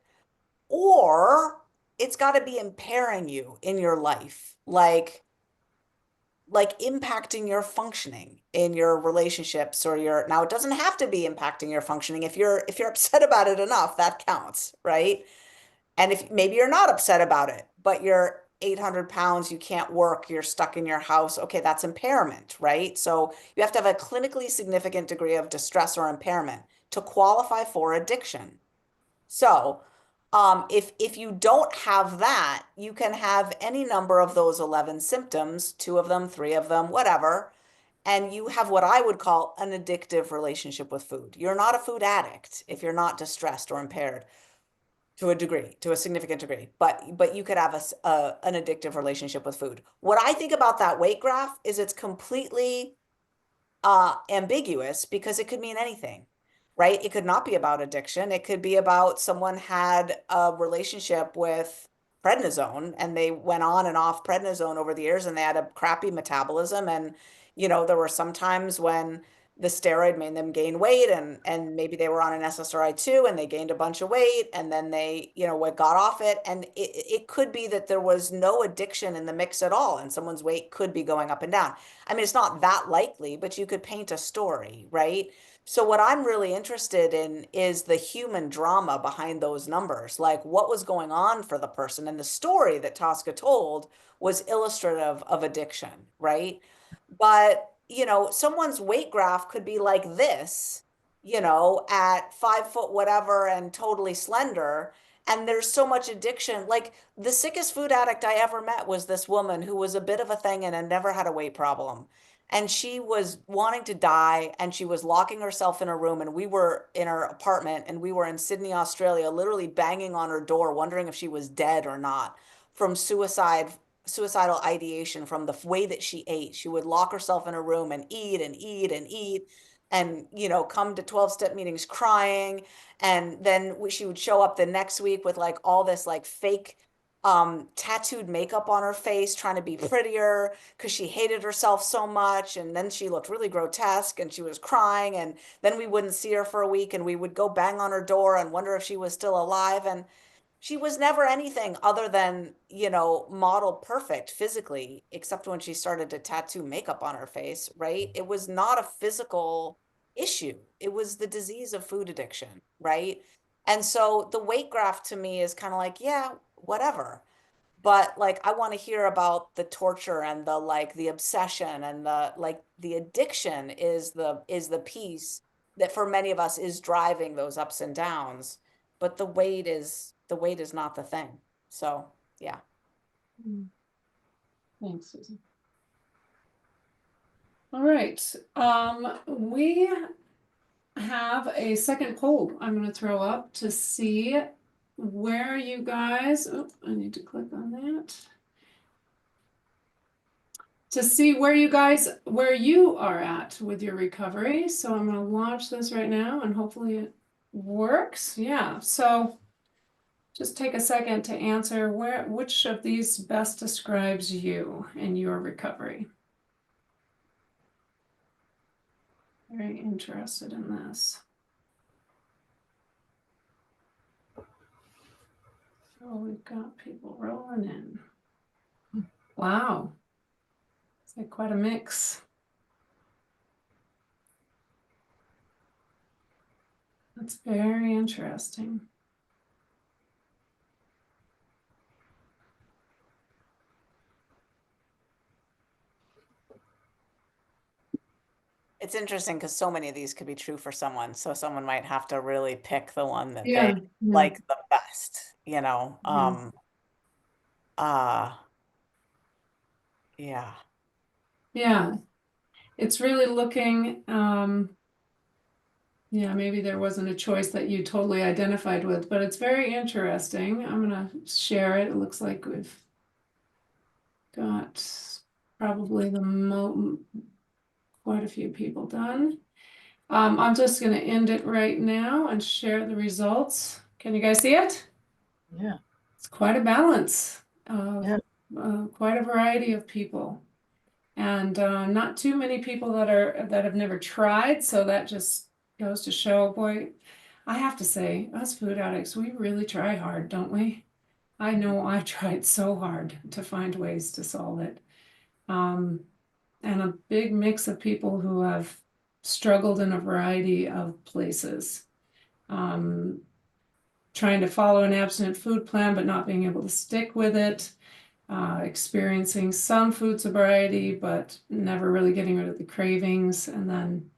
A: or it's got to be impairing you in your life, like impacting your functioning in your relationships or your, now it doesn't have to be impacting your functioning. If you're upset about it enough, that counts, right? And if maybe you're not upset about it, but you're 800 pounds, you can't work, you're stuck in your house, okay, that's impairment, right? So you have to have a clinically significant degree of distress or impairment to qualify for addiction. So, if you don't have that, you can have any number of those 11 symptoms, two of them, three of them, whatever, and you have what I would call an addictive relationship with food. You're not a food addict if you're not distressed or impaired to a degree, to a significant degree, but you could have an addictive relationship with food. What I think about that weight graph is it's completely ambiguous because it could mean anything, right? It could not be about addiction. It could be about someone had a relationship with prednisone and they went on and off prednisone over the years and they had a crappy metabolism. And, there were some times when the steroid made them gain weight and maybe they were on an SSRI too and they gained a bunch of weight and then they, what got off it. And it could be that there was no addiction in the mix at all and someone's weight could be going up and down. I mean, it's not that likely, but you could paint a story, right? So what I'm really interested in is the human drama behind those numbers, like what was going on for the person. And the story that Tosca told was illustrative of addiction, right? But, someone's weight graph could be like this, at 5 foot whatever and totally slender. And there's so much addiction. Like the sickest food addict I ever met was this woman who was a bit of a thing and had never had a weight problem. And she was wanting to die and she was locking herself in a room. And we were in her apartment and we were in Sydney, Australia, literally banging on her door, wondering if she was dead or not from suicidal ideation from the way that she ate. She would lock herself in a room and eat and eat and eat and, come to 12-step meetings crying. And then she would show up the next week with like all this like fake tattooed makeup on her face, trying to be prettier because she hated herself so much. And then she looked really grotesque and she was crying. And then we wouldn't see her for a week and we would go bang on her door and wonder if she was still alive. And she was never anything other than, model perfect physically, except when she started to tattoo makeup on her face, right? It was not a physical issue. It was the disease of food addiction, right? And so the weight graph to me is kind of like, yeah, whatever. But like I want to hear about the torture and the like the obsession and the addiction is the piece that for many of us is driving those ups and downs. But the weight is not the thing. So yeah.
B: Thanks, Susan. All right. We have a second poll I'm going to throw up to see where you guys, oh, I need to click on that. To see where you are at with your recovery. So I'm going to launch this right now and hopefully it works. Yeah. So just take a second to answer which of these best describes you and your recovery. Very interested in this. Oh, we've got people rolling in. Wow. It's like quite a mix. That's very interesting.
A: It's interesting because so many of these could be true for someone. So someone might have to really pick the one that
B: Yeah,
A: they
B: yeah.
A: like the best,
B: Yeah.
A: uh yeah.
B: Yeah, it's really looking, yeah, maybe there wasn't a choice that you totally identified with, but it's very interesting. I'm gonna share it. It looks like we've got probably quite a few people done. I'm just gonna end it right now and share the results. Can you guys see it?
C: Yeah.
B: It's quite a balance of
C: Yeah.
B: quite a variety of people. And not too many people that have never tried, so that just goes to show, boy, I have to say, us food addicts, we really try hard, don't we? I know I tried so hard to find ways to solve it. And a big mix of people who have struggled in a variety of places. Um, Trying to follow an abstinent food plan, but not being able to stick with it. Experiencing some food sobriety, but never really getting rid of the cravings. And then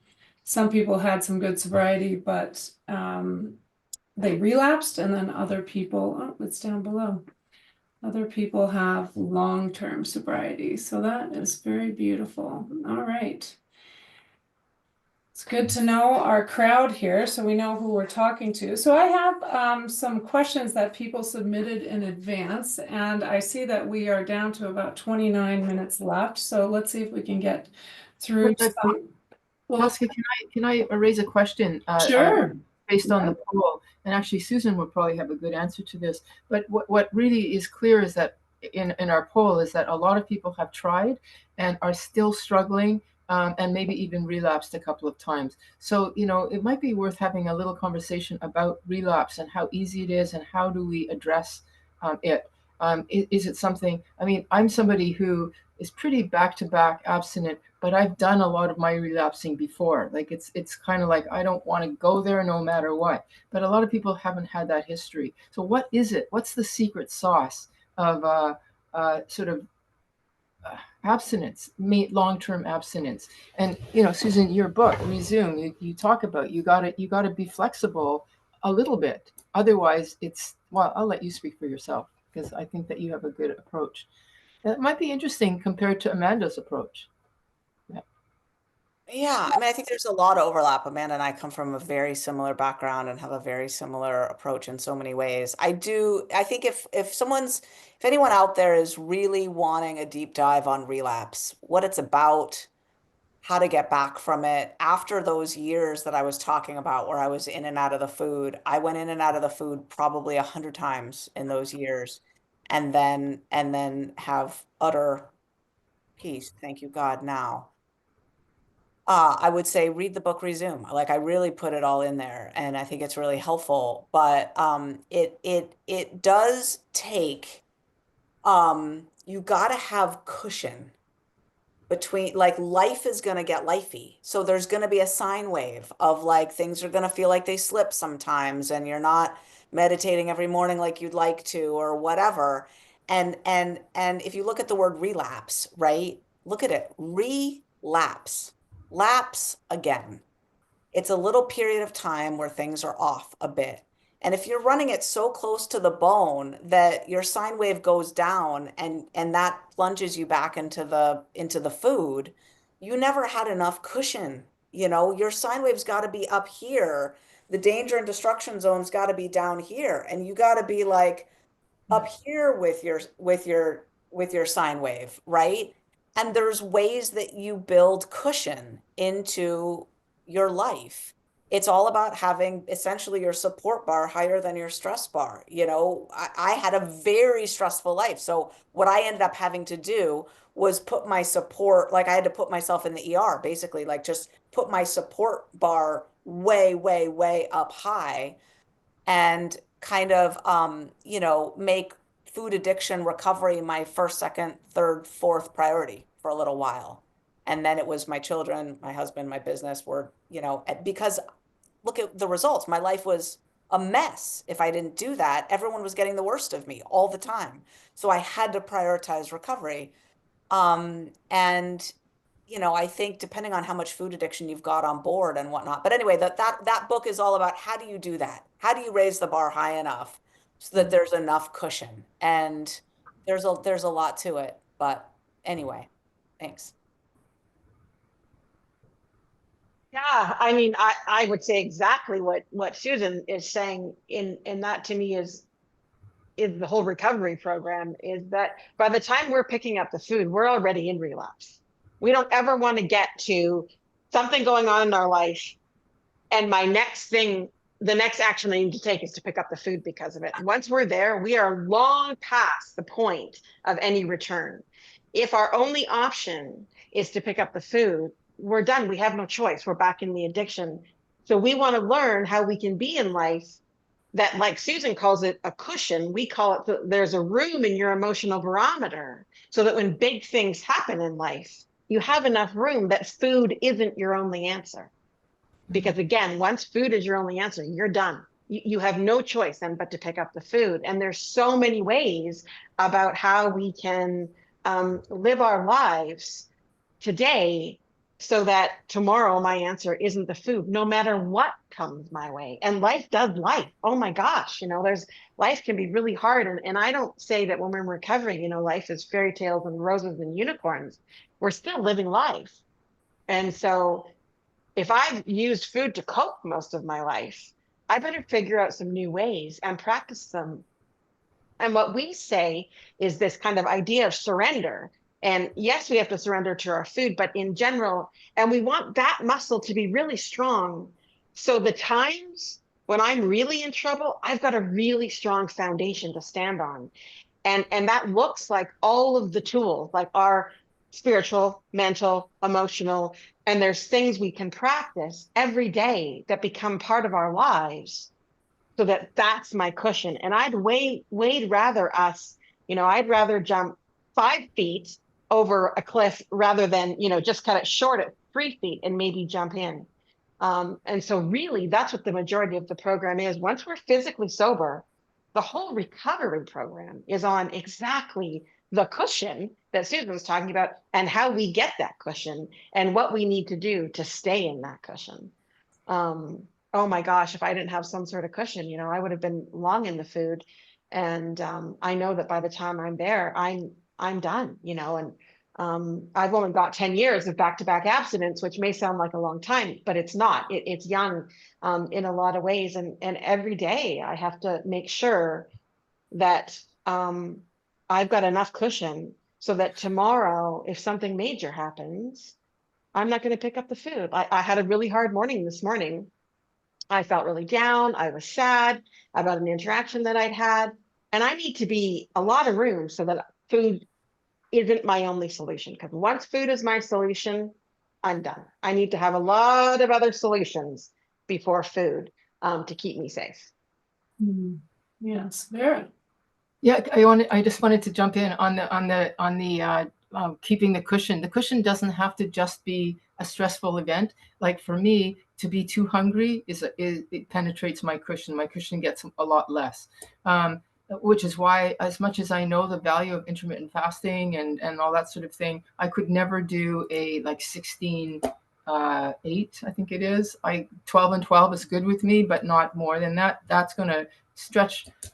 B: some people had some good sobriety, but they relapsed. And then other people, oh, it's down below. Other people have long-term sobriety. So that is very beautiful. All right. It's good to know our crowd here so we know who we're talking to. So I have some questions that people submitted in advance, and I see that we are down to about 29 minutes left. So let's see if we can get through some. Well,
C: Jessica, can I raise a question
B: sure.
C: based on the poll? And actually, Susan will probably have a good answer to this. But what really is clear is that in our poll is that a lot of people have tried and are still struggling, and maybe even relapsed a couple of times. So, it might be worth having a little conversation about relapse and how easy it is and how do we address it. Is it something? I mean, I'm somebody who is pretty back-to-back abstinent, but I've done a lot of my relapsing before. Like it's kind of like I don't want to go there no matter what. But a lot of people haven't had that history. So what is it? What's the secret sauce of sort of abstinence, long-term abstinence? And Susan, your book, Resume, you talk about you gotta be flexible a little bit. Otherwise, well, I'll let you speak for yourself because I think that you have a good approach. That might be interesting compared to Amanda's approach. Yeah.
A: Yeah, I mean, I think there's a lot of overlap. Amanda and I come from a very similar background and have a very similar approach in so many ways. I think if anyone out there is really wanting a deep dive on relapse, what it's about, how to get back from it, after those years that I was talking about where I was in and out of the food, I went in and out of the food probably 100 times in those years, and then have utter peace. Thank you, God, now. I would say read the book Resume. Like I really put it all in there and I think it's really helpful. But it does take you gotta have cushion between, like, life is gonna get lifey. So there's gonna be a sine wave of like things are gonna feel like they slip sometimes and you're not meditating every morning like you'd like to or whatever. And if you look at the word relapse, right? Look at it. Relapse. Lapse again. It's a little period of time where things are off a bit. And if you're running it so close to the bone that your sine wave goes down and that plunges you back into the food, you never had enough cushion. Your sine wave's got to be up here. The danger and destruction zone's got to be down here. And you got to be like up here with your sine wave, right? And there's ways that you build cushion into your life. It's all about having essentially your support bar higher than your stress bar. I had a very stressful life. So what I ended up having to do was put my support, like I had to put myself in the ER, basically, like just put my support bar way, way, way up high and kind of make food addiction recovery my first, second, third, fourth priority for a little while. And then it was my children, my husband, my business were, because look at the results. My life was a mess. If I didn't do that, everyone was getting the worst of me all the time. So I had to prioritize recovery. And I think depending on how much food addiction you've got on board and whatnot. But anyway, that book is all about how do you do that? How do you raise the bar high enough so that there's enough cushion? And there's a lot to it. But anyway, thanks.
D: Yeah, I mean, I would say exactly what Susan is saying in that to me is the whole recovery program is that by the time we're picking up the food, we're already in relapse. We don't ever want to get to something going on in our life and the next action I need to take is to pick up the food because of it. Once we're there, we are long past the point of any return. If our only option is to pick up the food, we're done. We have no choice. We're back in the addiction. So we want to learn how we can be in life that, like Susan calls it, a cushion. We call it there's a room in your emotional barometer so that when big things happen in life, you have enough room that food isn't your only answer. Because again, once food is your only answer, you're done. You have no choice then but to pick up the food. And there's so many ways about how we can live our lives today so that tomorrow my answer isn't the food, no matter what comes my way. And life does life. Oh my gosh, life can be really hard. And I don't say that when we're recovering, life is fairy tales and roses and unicorns. We're still living life. And so if I've used food to cope most of my life, I better figure out some new ways and practice them. And what we say is this kind of idea of surrender. And yes, we have to surrender to our food, but in general, and we want that muscle to be really strong. So the times when I'm really in trouble, I've got a really strong foundation to stand on. And that looks like all of the tools, like our spiritual, mental, emotional, and there's things we can practice every day that become part of our lives so that that's my cushion. And I'd way rather I'd rather jump 5 feet over a cliff rather than, just cut it short at 3 feet and maybe jump in. And so really that's what the majority of the program is. Once we're physically sober, the whole recovery program is on exactly the cushion that Susan was talking about and how we get that cushion and what we need to do to stay in that cushion. Oh my gosh, if I didn't have some sort of cushion, I would have been long in the food. And I know that by the time I'm there, I'm done, and I've only got 10 years of back-to-back abstinence, which may sound like a long time, but it's not. It's young in a lot of ways. And every day I have to make sure that I've got enough cushion so that tomorrow, if something major happens, I'm not going to pick up the food. I had a really hard morning this morning. I felt really down. I was sad about an interaction that I'd had. And I need to be a lot of room so that food isn't my only solution. Because once food is my solution, I'm done. I need to have a lot of other solutions before food to keep me safe.
B: Yes, Vera.
C: Yeah, I just wanted to jump in on the keeping the cushion. The cushion doesn't have to just be a stressful event. Like for me, to be too hungry it penetrates my cushion. My cushion gets a lot less, which is why, as much as I know the value of intermittent fasting and all that sort of thing, I could never do a 16. 8, I think it is. 12 and 12 is good with me, but not more than that. That's going to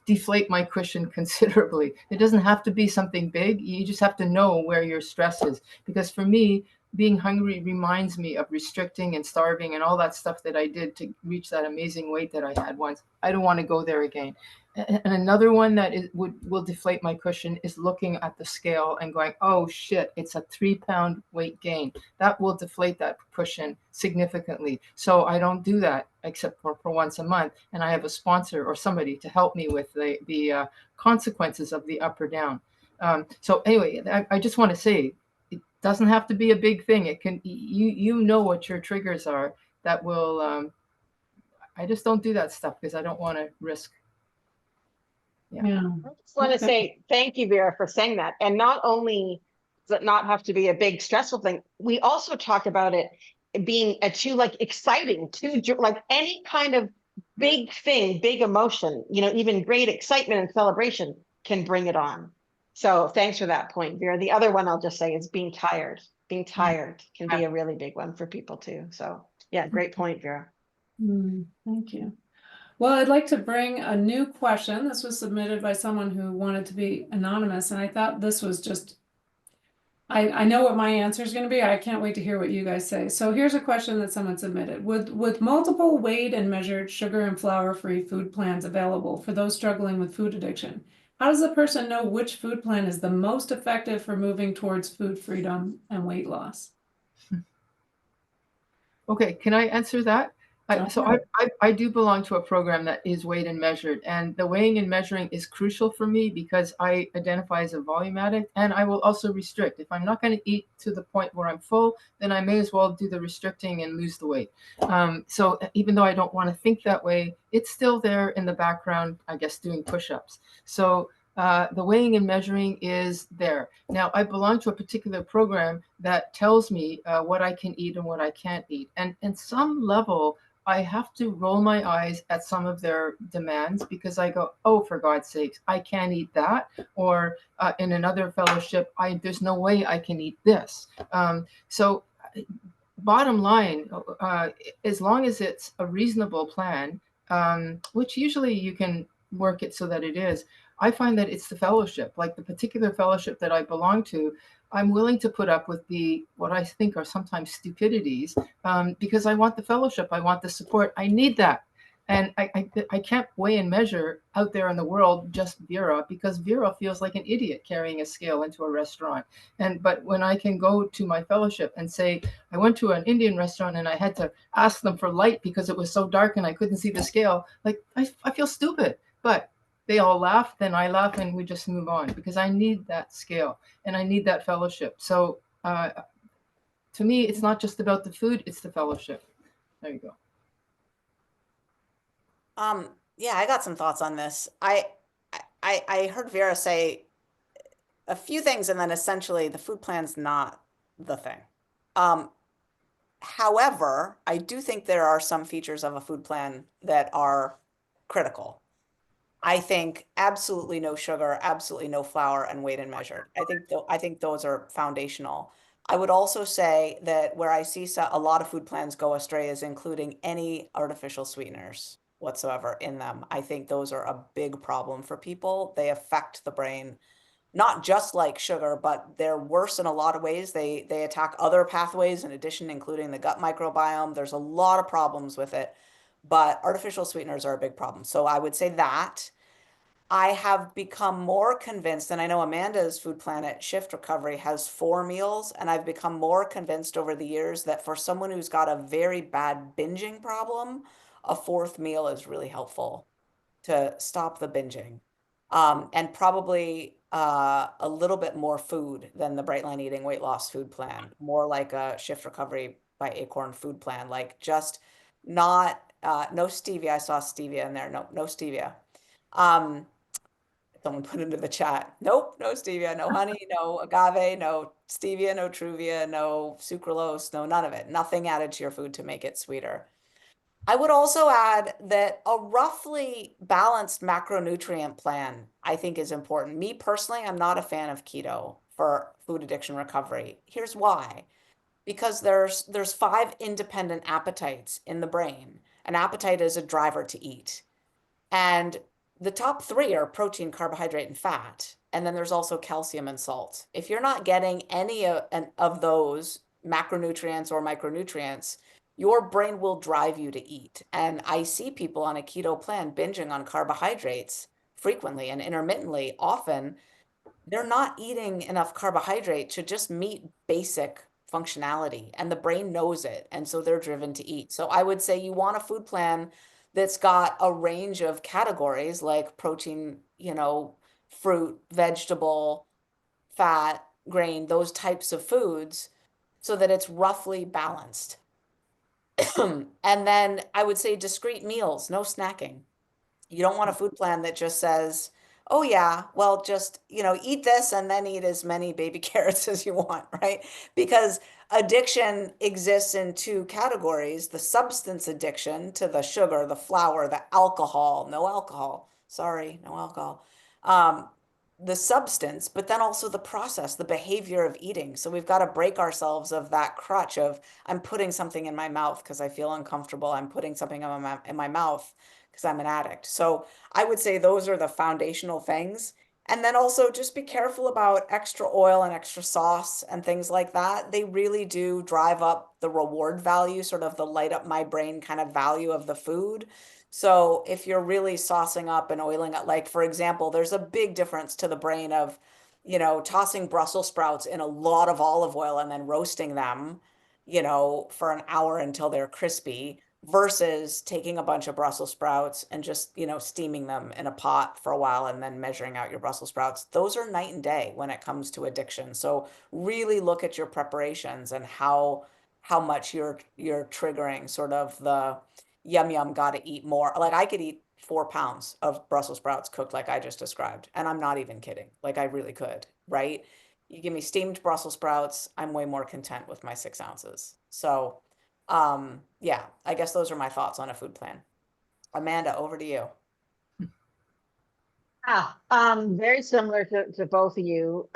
C: deflate my cushion considerably. It doesn't have to be something big. You just have to know where your stress is. Because for me, being hungry reminds me of restricting and starving and all that stuff that I did to reach that amazing weight that I had once. I don't want to go there again. And another one that will deflate my cushion is looking at the scale and going, oh shit, it's a 3-pound weight gain. That will deflate that cushion significantly. So I don't do that except for once a month. And I have a sponsor or somebody to help me with the consequences of the up or down. So anyway, I just want to say, it doesn't have to be a big thing. It can, you know what your triggers are that will, I just don't do that stuff because I don't want to risk.
B: Yeah.
D: I just want to say thank you, Vera, for saying that. And not only does it not have to be a big stressful thing, we also talk about it being too exciting, too any kind of big thing, big emotion, even great excitement and celebration can bring it on. So thanks for that point, Vera. The other one I'll just say is being tired. Being tired can be a really big one for people too. So yeah, great point, Vera.
B: Thank you. Well, I'd like to bring a new question. This was submitted by someone who wanted to be anonymous, and I thought this was just I know what my answer is going to be. I can't wait to hear what you guys say. So here's a question that someone submitted. With multiple weighed and measured sugar and flour-free food plans available for those struggling with food addiction, how does a person know which food plan is the most effective for moving towards food freedom and weight loss?
C: Okay, can I answer that?
B: Go
C: So
B: ahead.
C: I do belong to a program that is weighed and measured, and the weighing and measuring is crucial for me because I identify as a volume addict, and I will also restrict. If I'm not going to eat to the point where I'm full, then I may as well do the restricting and lose the weight. So even though I don't want to think that way, it's still there in the background, I guess, doing push-ups. So the weighing and measuring is there. Now, I belong to a particular program that tells me what I can eat and what I can't eat. And in some level, I have to roll my eyes at some of their demands because I go, oh, for God's sakes, I can't eat that. Or in another fellowship, there's no way I can eat this. So bottom line, as long as it's a reasonable plan, which usually you can work it so that it is, I find that it's the fellowship, like the particular fellowship that I belong to. I'm willing to put up with what I think are sometimes stupidities because I want the fellowship. I want the support. I need that. And I can't weigh and measure out there in the world just Vera because Vera feels like an idiot carrying a scale into a restaurant. But when I can go to my fellowship and say, I went to an Indian restaurant and I had to ask them for light because it was so dark and I couldn't see the scale, like I feel stupid. But they all laugh, then I laugh, and we just move on because I need that scale and I need that fellowship. So to me, it's not just about the food, it's the fellowship. There you go.
A: Yeah, I got some thoughts on this. I heard Vera say a few things, and then essentially the food plan's not the thing. Um, However, I do think there are some features of a food plan that are critical. I think absolutely no sugar, absolutely no flour, and weighed and measured. I think those are foundational. I would also say that where I see a lot of food plans go astray is including any artificial sweeteners whatsoever in them. I think those are a big problem for people. They affect the brain not just like sugar, but they're worse in a lot of ways. They attack other pathways in addition, including the gut microbiome. There's a lot of problems with it, but artificial sweeteners are a big problem. So I would say that. I have become more convinced, and I know Amanda's Food Planet Shift Recovery has 4 meals, and I've become more convinced over the years that for someone who's got a very bad binging problem, a fourth meal is really helpful to stop the binging. And probably a little bit more food than the Bright Line Eating weight loss food plan, more like a Shift Recovery by Acorn food plan, like just not no stevia. I saw stevia in there. No, no stevia. Um, Someone put into the chat. Nope, no stevia, no honey, no agave, no stevia, no truvia, no sucralose, no none of it. Nothing added to your food to make it sweeter. I would also add that a roughly balanced macronutrient plan, I think, is important. Me personally, I'm not a fan of keto for food addiction recovery. Here's why. Because there's 5 independent appetites in the brain. An appetite is a driver to eat. And the top 3 are protein, carbohydrate, and fat. And then there's also calcium and salt. If you're not getting any of those macronutrients or micronutrients, your brain will drive you to eat. And I see people on a keto plan binging on carbohydrates frequently and intermittently. Often they're not eating enough carbohydrate to just meet basic functionality, and the brain knows it. And so they're driven to eat. So I would say you want a food plan that's got a range of categories like protein, fruit, vegetable, fat, grain, those types of foods, so that it's roughly balanced. And then I would say discrete meals, no snacking. You don't want a food plan that just says, oh yeah, well, just, eat this and then eat as many baby carrots as you want, right? Because addiction exists in 2 categories, the substance addiction to the sugar, the flour, the alcohol, no alcohol, sorry, no alcohol. Um, the substance, but then also the process, the behavior of eating. So we've got to break ourselves of that crutch of I'm putting something in my mouth because I feel uncomfortable. I'm putting something in my mouth because I'm an addict. So I would say those are the foundational things. And then also just be careful about extra oil and extra sauce and things like that. They really do drive up the reward value, sort of the light up my brain kind of value of the food. So if you're really saucing up and oiling it, like for example, there's a big difference to the brain of, tossing Brussels sprouts in a lot of olive oil and then roasting them, for an hour until they're crispy versus taking a bunch of Brussels sprouts and just, steaming them in a pot for a while and then measuring out your Brussels sprouts. Those are night and day when it comes to addiction. So really look at your preparations and how much you're triggering sort of the yum yum gotta eat more. Like I could eat 4 pounds of Brussels sprouts cooked like I just described, and I'm not even kidding. Like I really could, right? You give me steamed Brussels sprouts, I'm way more content with my 6 ounces. So yeah, I guess those are my thoughts on a food plan. Amanda, over to you.
D: Very similar to both of you.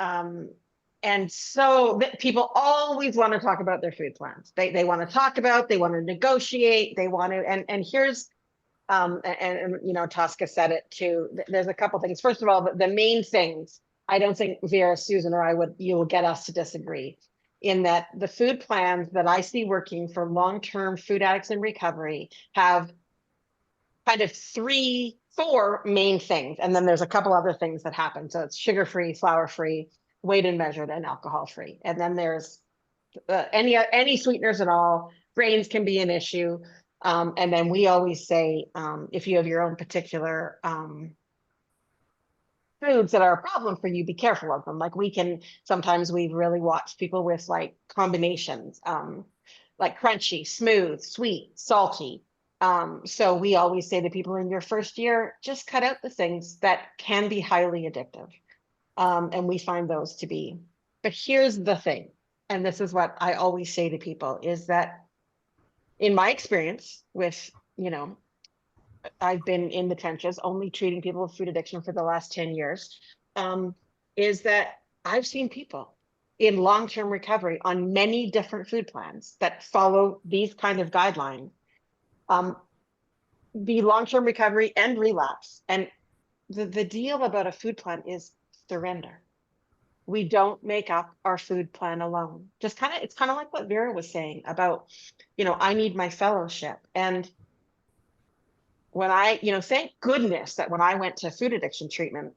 D: And so people always want to talk about their food plans. They want to talk about, they want to negotiate, they want to, and here's, Tosca said it too. There's a couple things. First of all, the main things, I don't think Vera, Susan, or you will get us to disagree in that the food plans that I see working for long-term food addicts in recovery have kind of 4 main things. And then there's a couple other things that happen. So it's sugar-free, flour-free, weighed and measured, and alcohol-free. And then there's any sweeteners at all. Grains can be an issue. And then we always say, if you have your own particular foods that are a problem for you, be careful of them. Like sometimes we've really watched people with like combinations, like crunchy, smooth, sweet, salty. So we always say to people in your first year, just cut out the things that can be highly addictive. And we find those to be, but here's the thing. And this is what I always say to people is that in my experience with, I've been in the trenches only treating people with food addiction for the last 10 years, is that I've seen people in long-term recovery on many different food plans that follow these kind of guidelines, be long-term recovery and relapse. And the deal about a food plan is surrender. We don't make up our food plan alone. It's kind of like what Vera was saying about, I need my fellowship. And when thank goodness that when I went to food addiction treatment,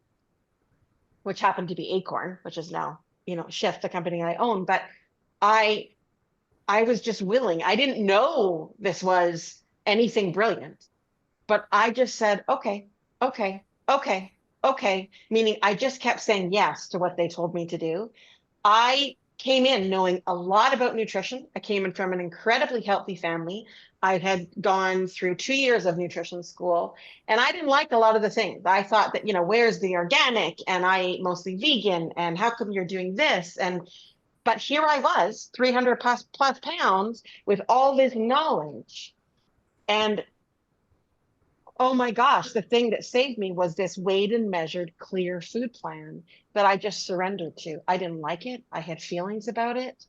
D: which happened to be Acorn, which is now, Shift, the company I own, but I was just willing. I didn't know this was anything brilliant, but I just said, okay, okay, okay, okay, meaning I just kept saying yes to what they told me to do. I came in knowing a lot about nutrition. I came in from an incredibly healthy family. I had gone through 2 years of nutrition school, and I didn't like a lot of the things. I thought that, where's the organic? And I ate mostly vegan. And how come you're doing this? But here I was, 300 plus pounds with all this knowledge. And oh my gosh, the thing that saved me was this weighed and measured, clear food plan that I just surrendered to. I didn't like it. I had feelings about it,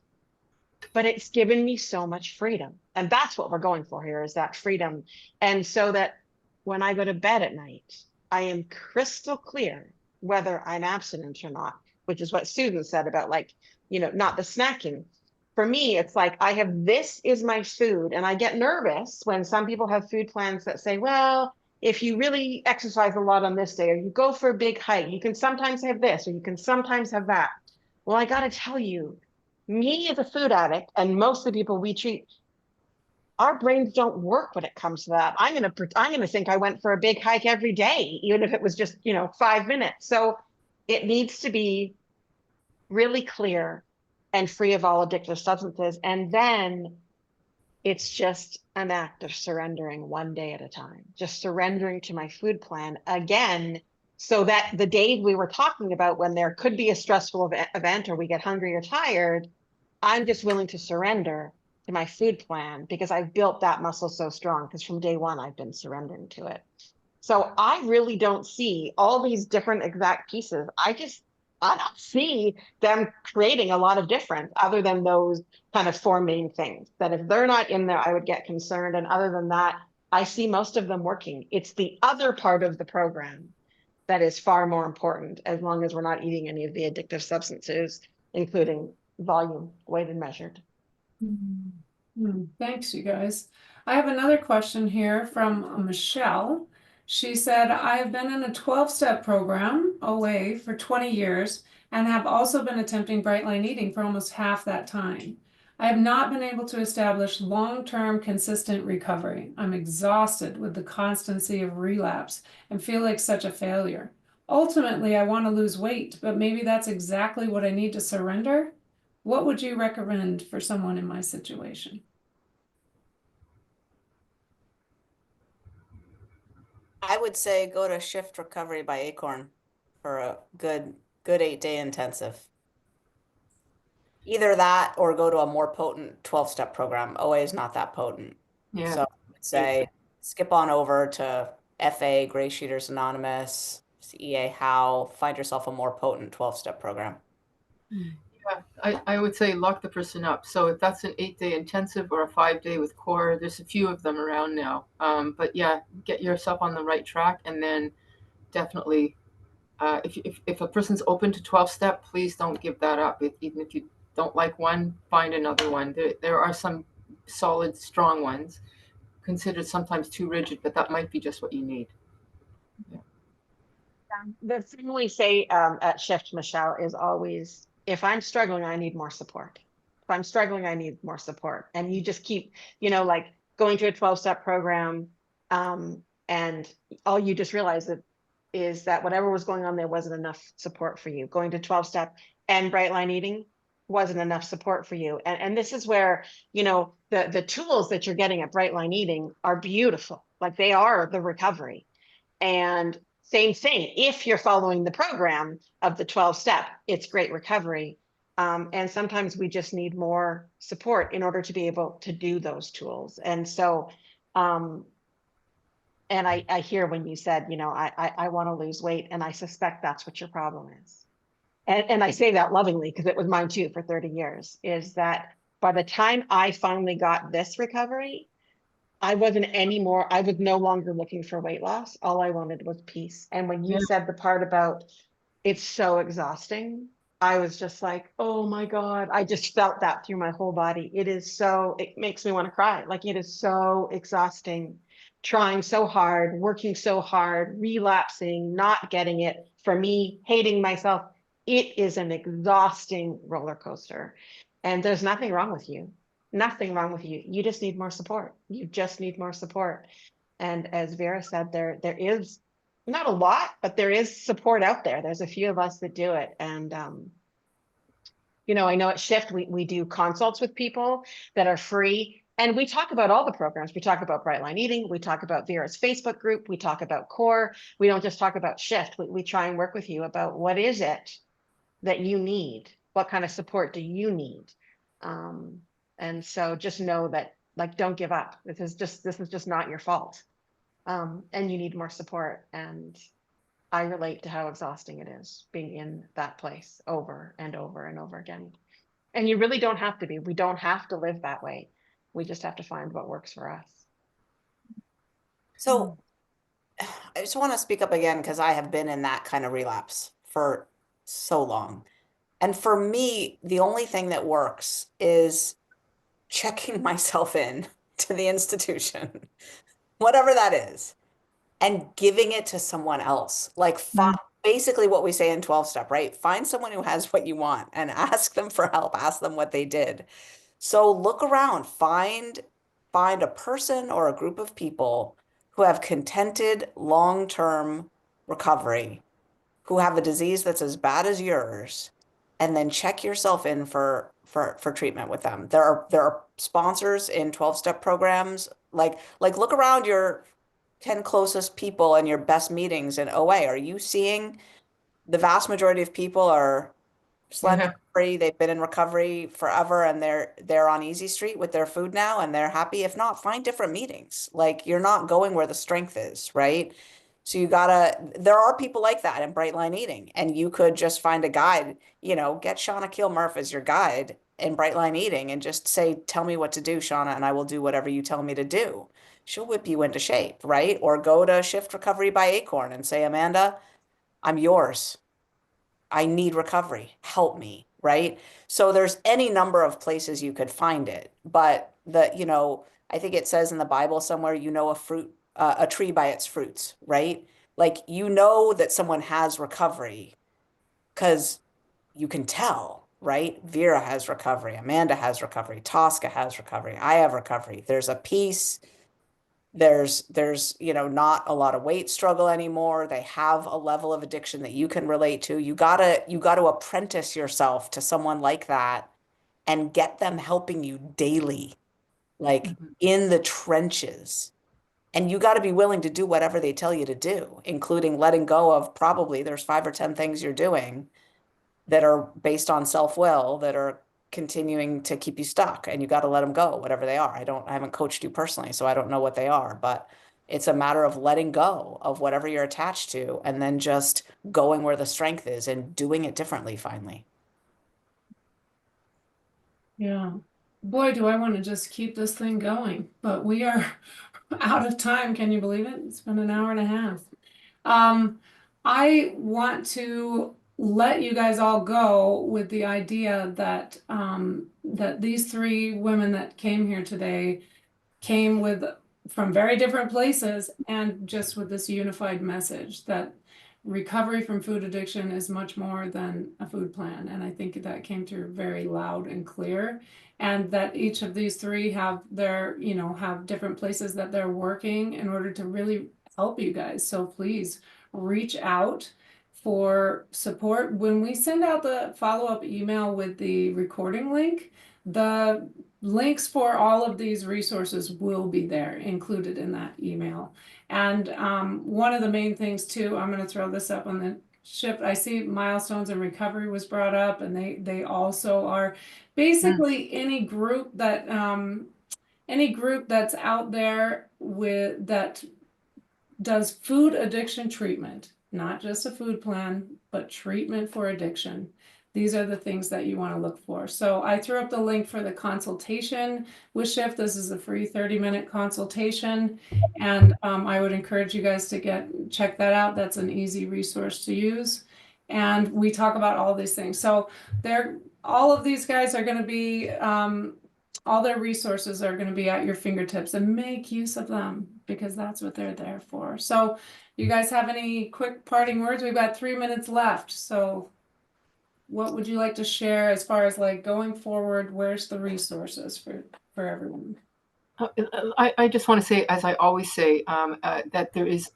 D: but it's given me so much freedom. And that's what we're going for here, is that freedom. And so that when I go to bed at night, I am crystal clear whether I'm abstinent or not, which is what Susan said about not the snacking. For me, it's like this is my food. And I get nervous when some people have food plans that say, well, if you really exercise a lot on this day, or you go for a big hike, you can sometimes have this, or you can sometimes have that. Well, I got to tell you, me as a food addict, and most of the people we treat, our brains don't work when it comes to that. I'm gonna think I went for a big hike every day, even if it was just 5 minutes. So it needs to be really clear and free of all addictive substances, and then it's just an act of surrendering one day at a time, just surrendering to my food plan again, so that the days we were talking about when there could be a stressful event or we get hungry or tired, I'm just willing to surrender to my food plan because I've built that muscle so strong, because from day one, I've been surrendering to it. So I really don't see all these different exact pieces. I don't see them creating a lot of difference other than those kind of 4 main things that if they're not in there, I would get concerned. And other than that, I see most of them working. It's the other part of the program that is far more important, as long as we're not eating any of the addictive substances, including volume, weighed and measured.
B: Thanks, you guys. I have another question here from Michelle. She said, I have been in a 12-step program, OA, for 20 years and have also been attempting bright line eating for almost half that time. I have not been able to establish long-term consistent recovery. I'm exhausted with the constancy of relapse and feel like such a failure. Ultimately, I want to lose weight, but maybe that's exactly what I need to surrender. What would you recommend for someone in my situation?
A: I would say go to Shift Recovery by Acorn for a good 8-day intensive. Either that or go to a more potent 12-step program. OA is not that potent.
C: Yeah.
A: So I would say skip on over to FA, Gray Sheeters Anonymous, EA How, find yourself a more potent 12-step program.
C: Yeah, I would say lock the person up. So if that's an 8-day intensive or a 5-day with core, there's a few of them around now. But yeah, get yourself on the right track, and then definitely, if a person's open to 12-step, please don't give that up. Even if you don't like one, find another one. There are some solid, strong ones, considered sometimes too rigid, but that might be just what you need.
D: The thing we say at Shift, Michelle, is always, if I'm struggling, I need more support. If I'm struggling, I need more support. And you just keep, like going to a 12-step program, and all you just realize is that whatever was going on there wasn't enough support for you. Going to 12-step and bright line eating wasn't enough support for you. And this is where, the tools that you're getting at bright line eating are beautiful. Like, they are the recovery. And same thing, if you're following the program of the 12-step, it's great recovery. And sometimes we just need more support in order to be able to do those tools. And so, and I hear when you said, I want to lose weight, and I suspect that's what your problem is. And I say that lovingly, because it was mine too for 30 years, is that by the time I finally got this recovery, I was no longer looking for weight loss. All I wanted was peace. And when you said the part about it's so exhausting, I was just like, oh my God, I just felt that through my whole body. It makes me want to cry. Like, it is so exhausting, trying so hard, working so hard, relapsing, not getting it, for me, hating myself. It is an exhausting roller coaster. And there's nothing wrong with you. Nothing wrong with you. You just need more support. You just need more support. And as Vera said, there is not a lot, but there is support out there. There's a few of us that do it. And, I know at Shift, we do consults with people that are free. And we talk about all the programs. We talk about Bright Line Eating. We talk about Vera's Facebook group. We talk about Core. We don't just talk about Shift. We try and work with you about what is it that you need? What kind of support do you need? And so just know that, like, don't give up. This is just not your fault. And you need more support. And I relate to how exhausting it is being in that place over and over and over again. And you really don't have to be. We don't have to live that way. We just have to find what works for us.
A: So I just want to speak up again because I have been in that kind of relapse for so long. And for me, the only thing that works is checking myself in to the institution, whatever that is, and giving it to someone else. Like, basically what we say in 12-step, right? Find someone who has what you want and ask them for help, ask them what they did. So look around, find a person or a group of people who have contented long-term recovery, who have a disease that's as bad as yours, and then check yourself in for treatment with them. There are sponsors in 12-step programs. Like look around your 10 closest people and your best meetings in OA. Are you seeing the vast majority of people are slender free, they've been in recovery forever, and they're on easy street with their food now and they're happy? If not, find different meetings. Like, you're not going where the strength is, right? So there are people like that in Bright Line Eating, and you could just find a guide, get Shauna Kilmurph as your guide in Bright Line Eating and just say, tell me what to do, Shauna, and I will do whatever you tell me to do. She'll whip you into shape, right? Or go to Shift Recovery by Acorn and say, Amanda, I'm yours. I need recovery. Help me, right? So there's any number of places you could find it, but I think it says in the Bible somewhere, a tree by its fruits, right? Like you know that someone has recovery because you can tell, right? Vera has recovery, Amanda has recovery, Tosca has recovery, I have recovery. There's a peace. There's not a lot of weight struggle anymore. They have a level of addiction that you can relate to. You gotta apprentice yourself to someone like that and get them helping you daily, like
C: Mhm.
A: in the trenches. And you got to be willing to do whatever they tell you to do, including letting go of probably there's 5 or 10 things you're doing that are based on self-will that are continuing to keep you stuck, and you got to let them go, whatever they are. I haven't coached you personally, so I don't know what they are, but it's a matter of letting go of whatever you're attached to and then just going where the strength is and doing it differently finally.
B: Yeah. Boy, do I want to just keep this thing going, but we are out of time. Can you believe it? It's been an hour and a half. Um, I want to let you guys all go with the idea that that these three women that came here today came with from very different places and just with this unified message that recovery from food addiction is much more than a food plan. And I think that came through very loud and clear. And that each of these three have have different places that they're working in order to really help you guys. So please reach out for support. When we send out the follow-up email with the recording link, the links for all of these resources will be there included in that email. And one of the main things too, I'm going to throw this up on the ship. I see milestones in recovery was brought up, and they also are basically any group that's out there with that does food addiction treatment, not just a food plan, but treatment for addiction. These are the things that you want to look for. So I threw up the link for the consultation with Shift. This is a free 30-minute consultation. And I would encourage you guys to check that out. That's an easy resource to use. And we talk about all these things. So all of these guys are going to be, all their resources are going to be at your fingertips, and make use of them because that's what they're there for. So you guys have any quick parting words? We've got 3 minutes left. So what would you like to share as far as like going forward? Where's the resources for everyone?
C: I just want to say, as I always say, that there is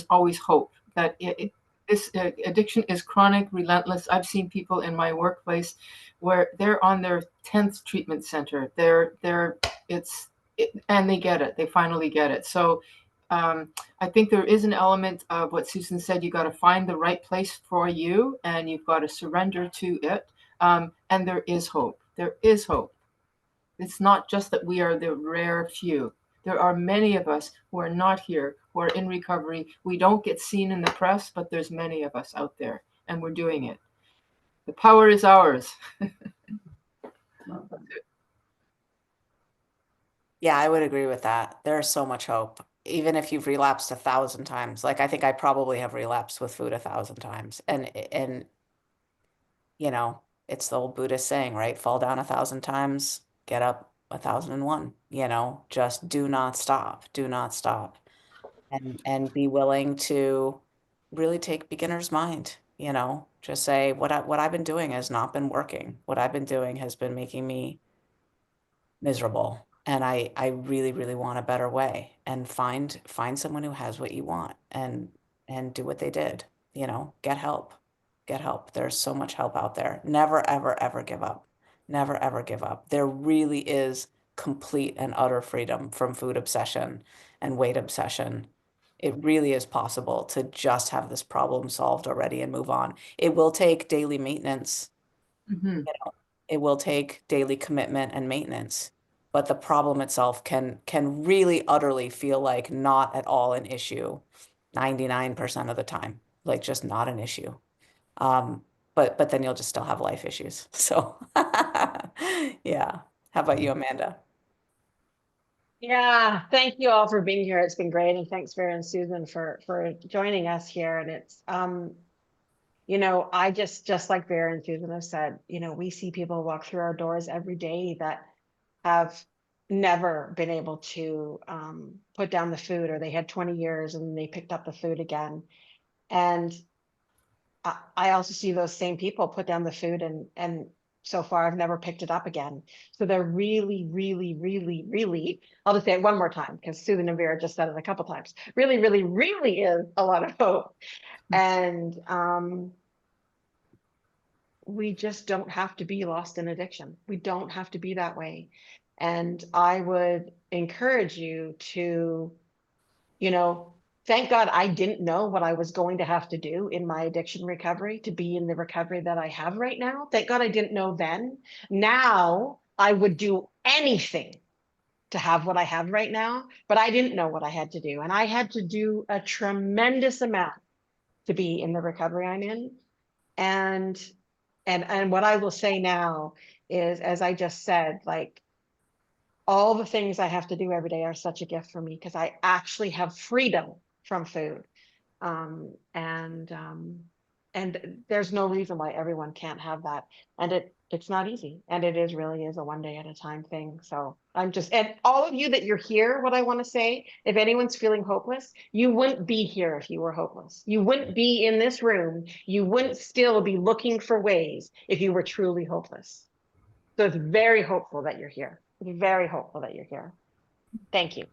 C: always hope. That this addiction is chronic, relentless. I've seen people in my workplace where they're on their 10th treatment center. And they get it. They finally get it. So I think there is an element of what Susan said. You got to find the right place for you, and you've got to surrender to it. And there is hope. There is hope. It's not just that we are the rare few. There are many of us who are not here, who are in recovery. We don't get seen in the press, but there's many of us out there, and we're doing it. The power is ours.
A: Yeah, I would agree with that. There's so much hope. Even if you've relapsed 1,000 times, like I think I probably have relapsed with food 1,000 times. And it's the old Buddhist saying, right? Fall down 1,000 times, get up 1,001. Just do not stop. Do not stop. And be willing to really take beginner's mind, just say what I've been doing has not been working. What I've been doing has been making me miserable. And I really, really want a better way, and find someone who has what you want and do what they did, get help. Get help. There's so much help out there. Never, ever, ever give up. Never, ever give up. There really is complete and utter freedom from food obsession and weight obsession. It really is possible to just have this problem solved already and move on. It will take daily maintenance.
C: Mm-hmm.
A: It will take daily commitment and maintenance, but the problem itself can really utterly feel like not at all an issue 99% of the time, like just not an issue. Um, but then you'll just still have life issues. So yeah. How about you, Amanda?
D: Yeah, thank you all for being here. It's been great, and thanks Vera and Susan for joining us here. And it's I just like Vera and Susan have said, we see people walk through our doors every day that have never been able to put down the food, or they had 20 years and they picked up the food again. And I also see those same people put down the food and so far I've never picked it up again. So they're really, really, really, really, I'll just say it one more time because Susan and Vera just said it a couple times. Really, really, really is a lot of hope. And we just don't have to be lost in addiction. We don't have to be that way. And I would encourage you to, thank God I didn't know what I was going to have to do in my addiction recovery to be in the recovery that I have right now. Thank God I didn't know then. Now I would do anything to have what I have right now, but I didn't know what I had to do. And I had to do a tremendous amount to be in the recovery I'm in. And what I will say now is, as I just said, like, all the things I have to do every day are such a gift for me because I actually have freedom from food. And there's no reason why everyone can't have that. And it's not easy. And it really is a one day at a time thing. So and all of you that you're here, what I want to say, if anyone's feeling hopeless, you wouldn't be here if you were hopeless. You wouldn't be in this room. You wouldn't still be looking for ways if you were truly hopeless. So it's very hopeful that you're here. It's very hopeful that you're here. Thank you.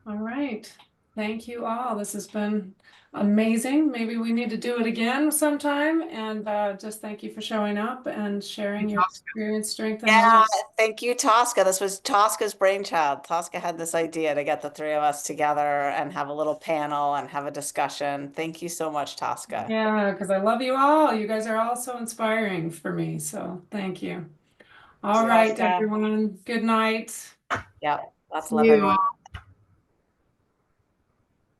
B: All right. Thank you all. This has been amazing. Maybe we need to do it again sometime. And just thank you for showing up and sharing your experience, strength, and
A: Yeah,
B: knowledge.
A: thank you, Tosca. This was Tosca's brainchild. Tosca had this idea to get the three of us together and have a little panel and have a discussion. Thank you so much, Tosca.
B: Yeah, because I love you all. You guys are all so inspiring for me. So thank you. All right,
D: Tosca.
B: everyone. Good night.
A: Yeah, lots of
C: See
A: love,
C: you
A: everyone.
C: all.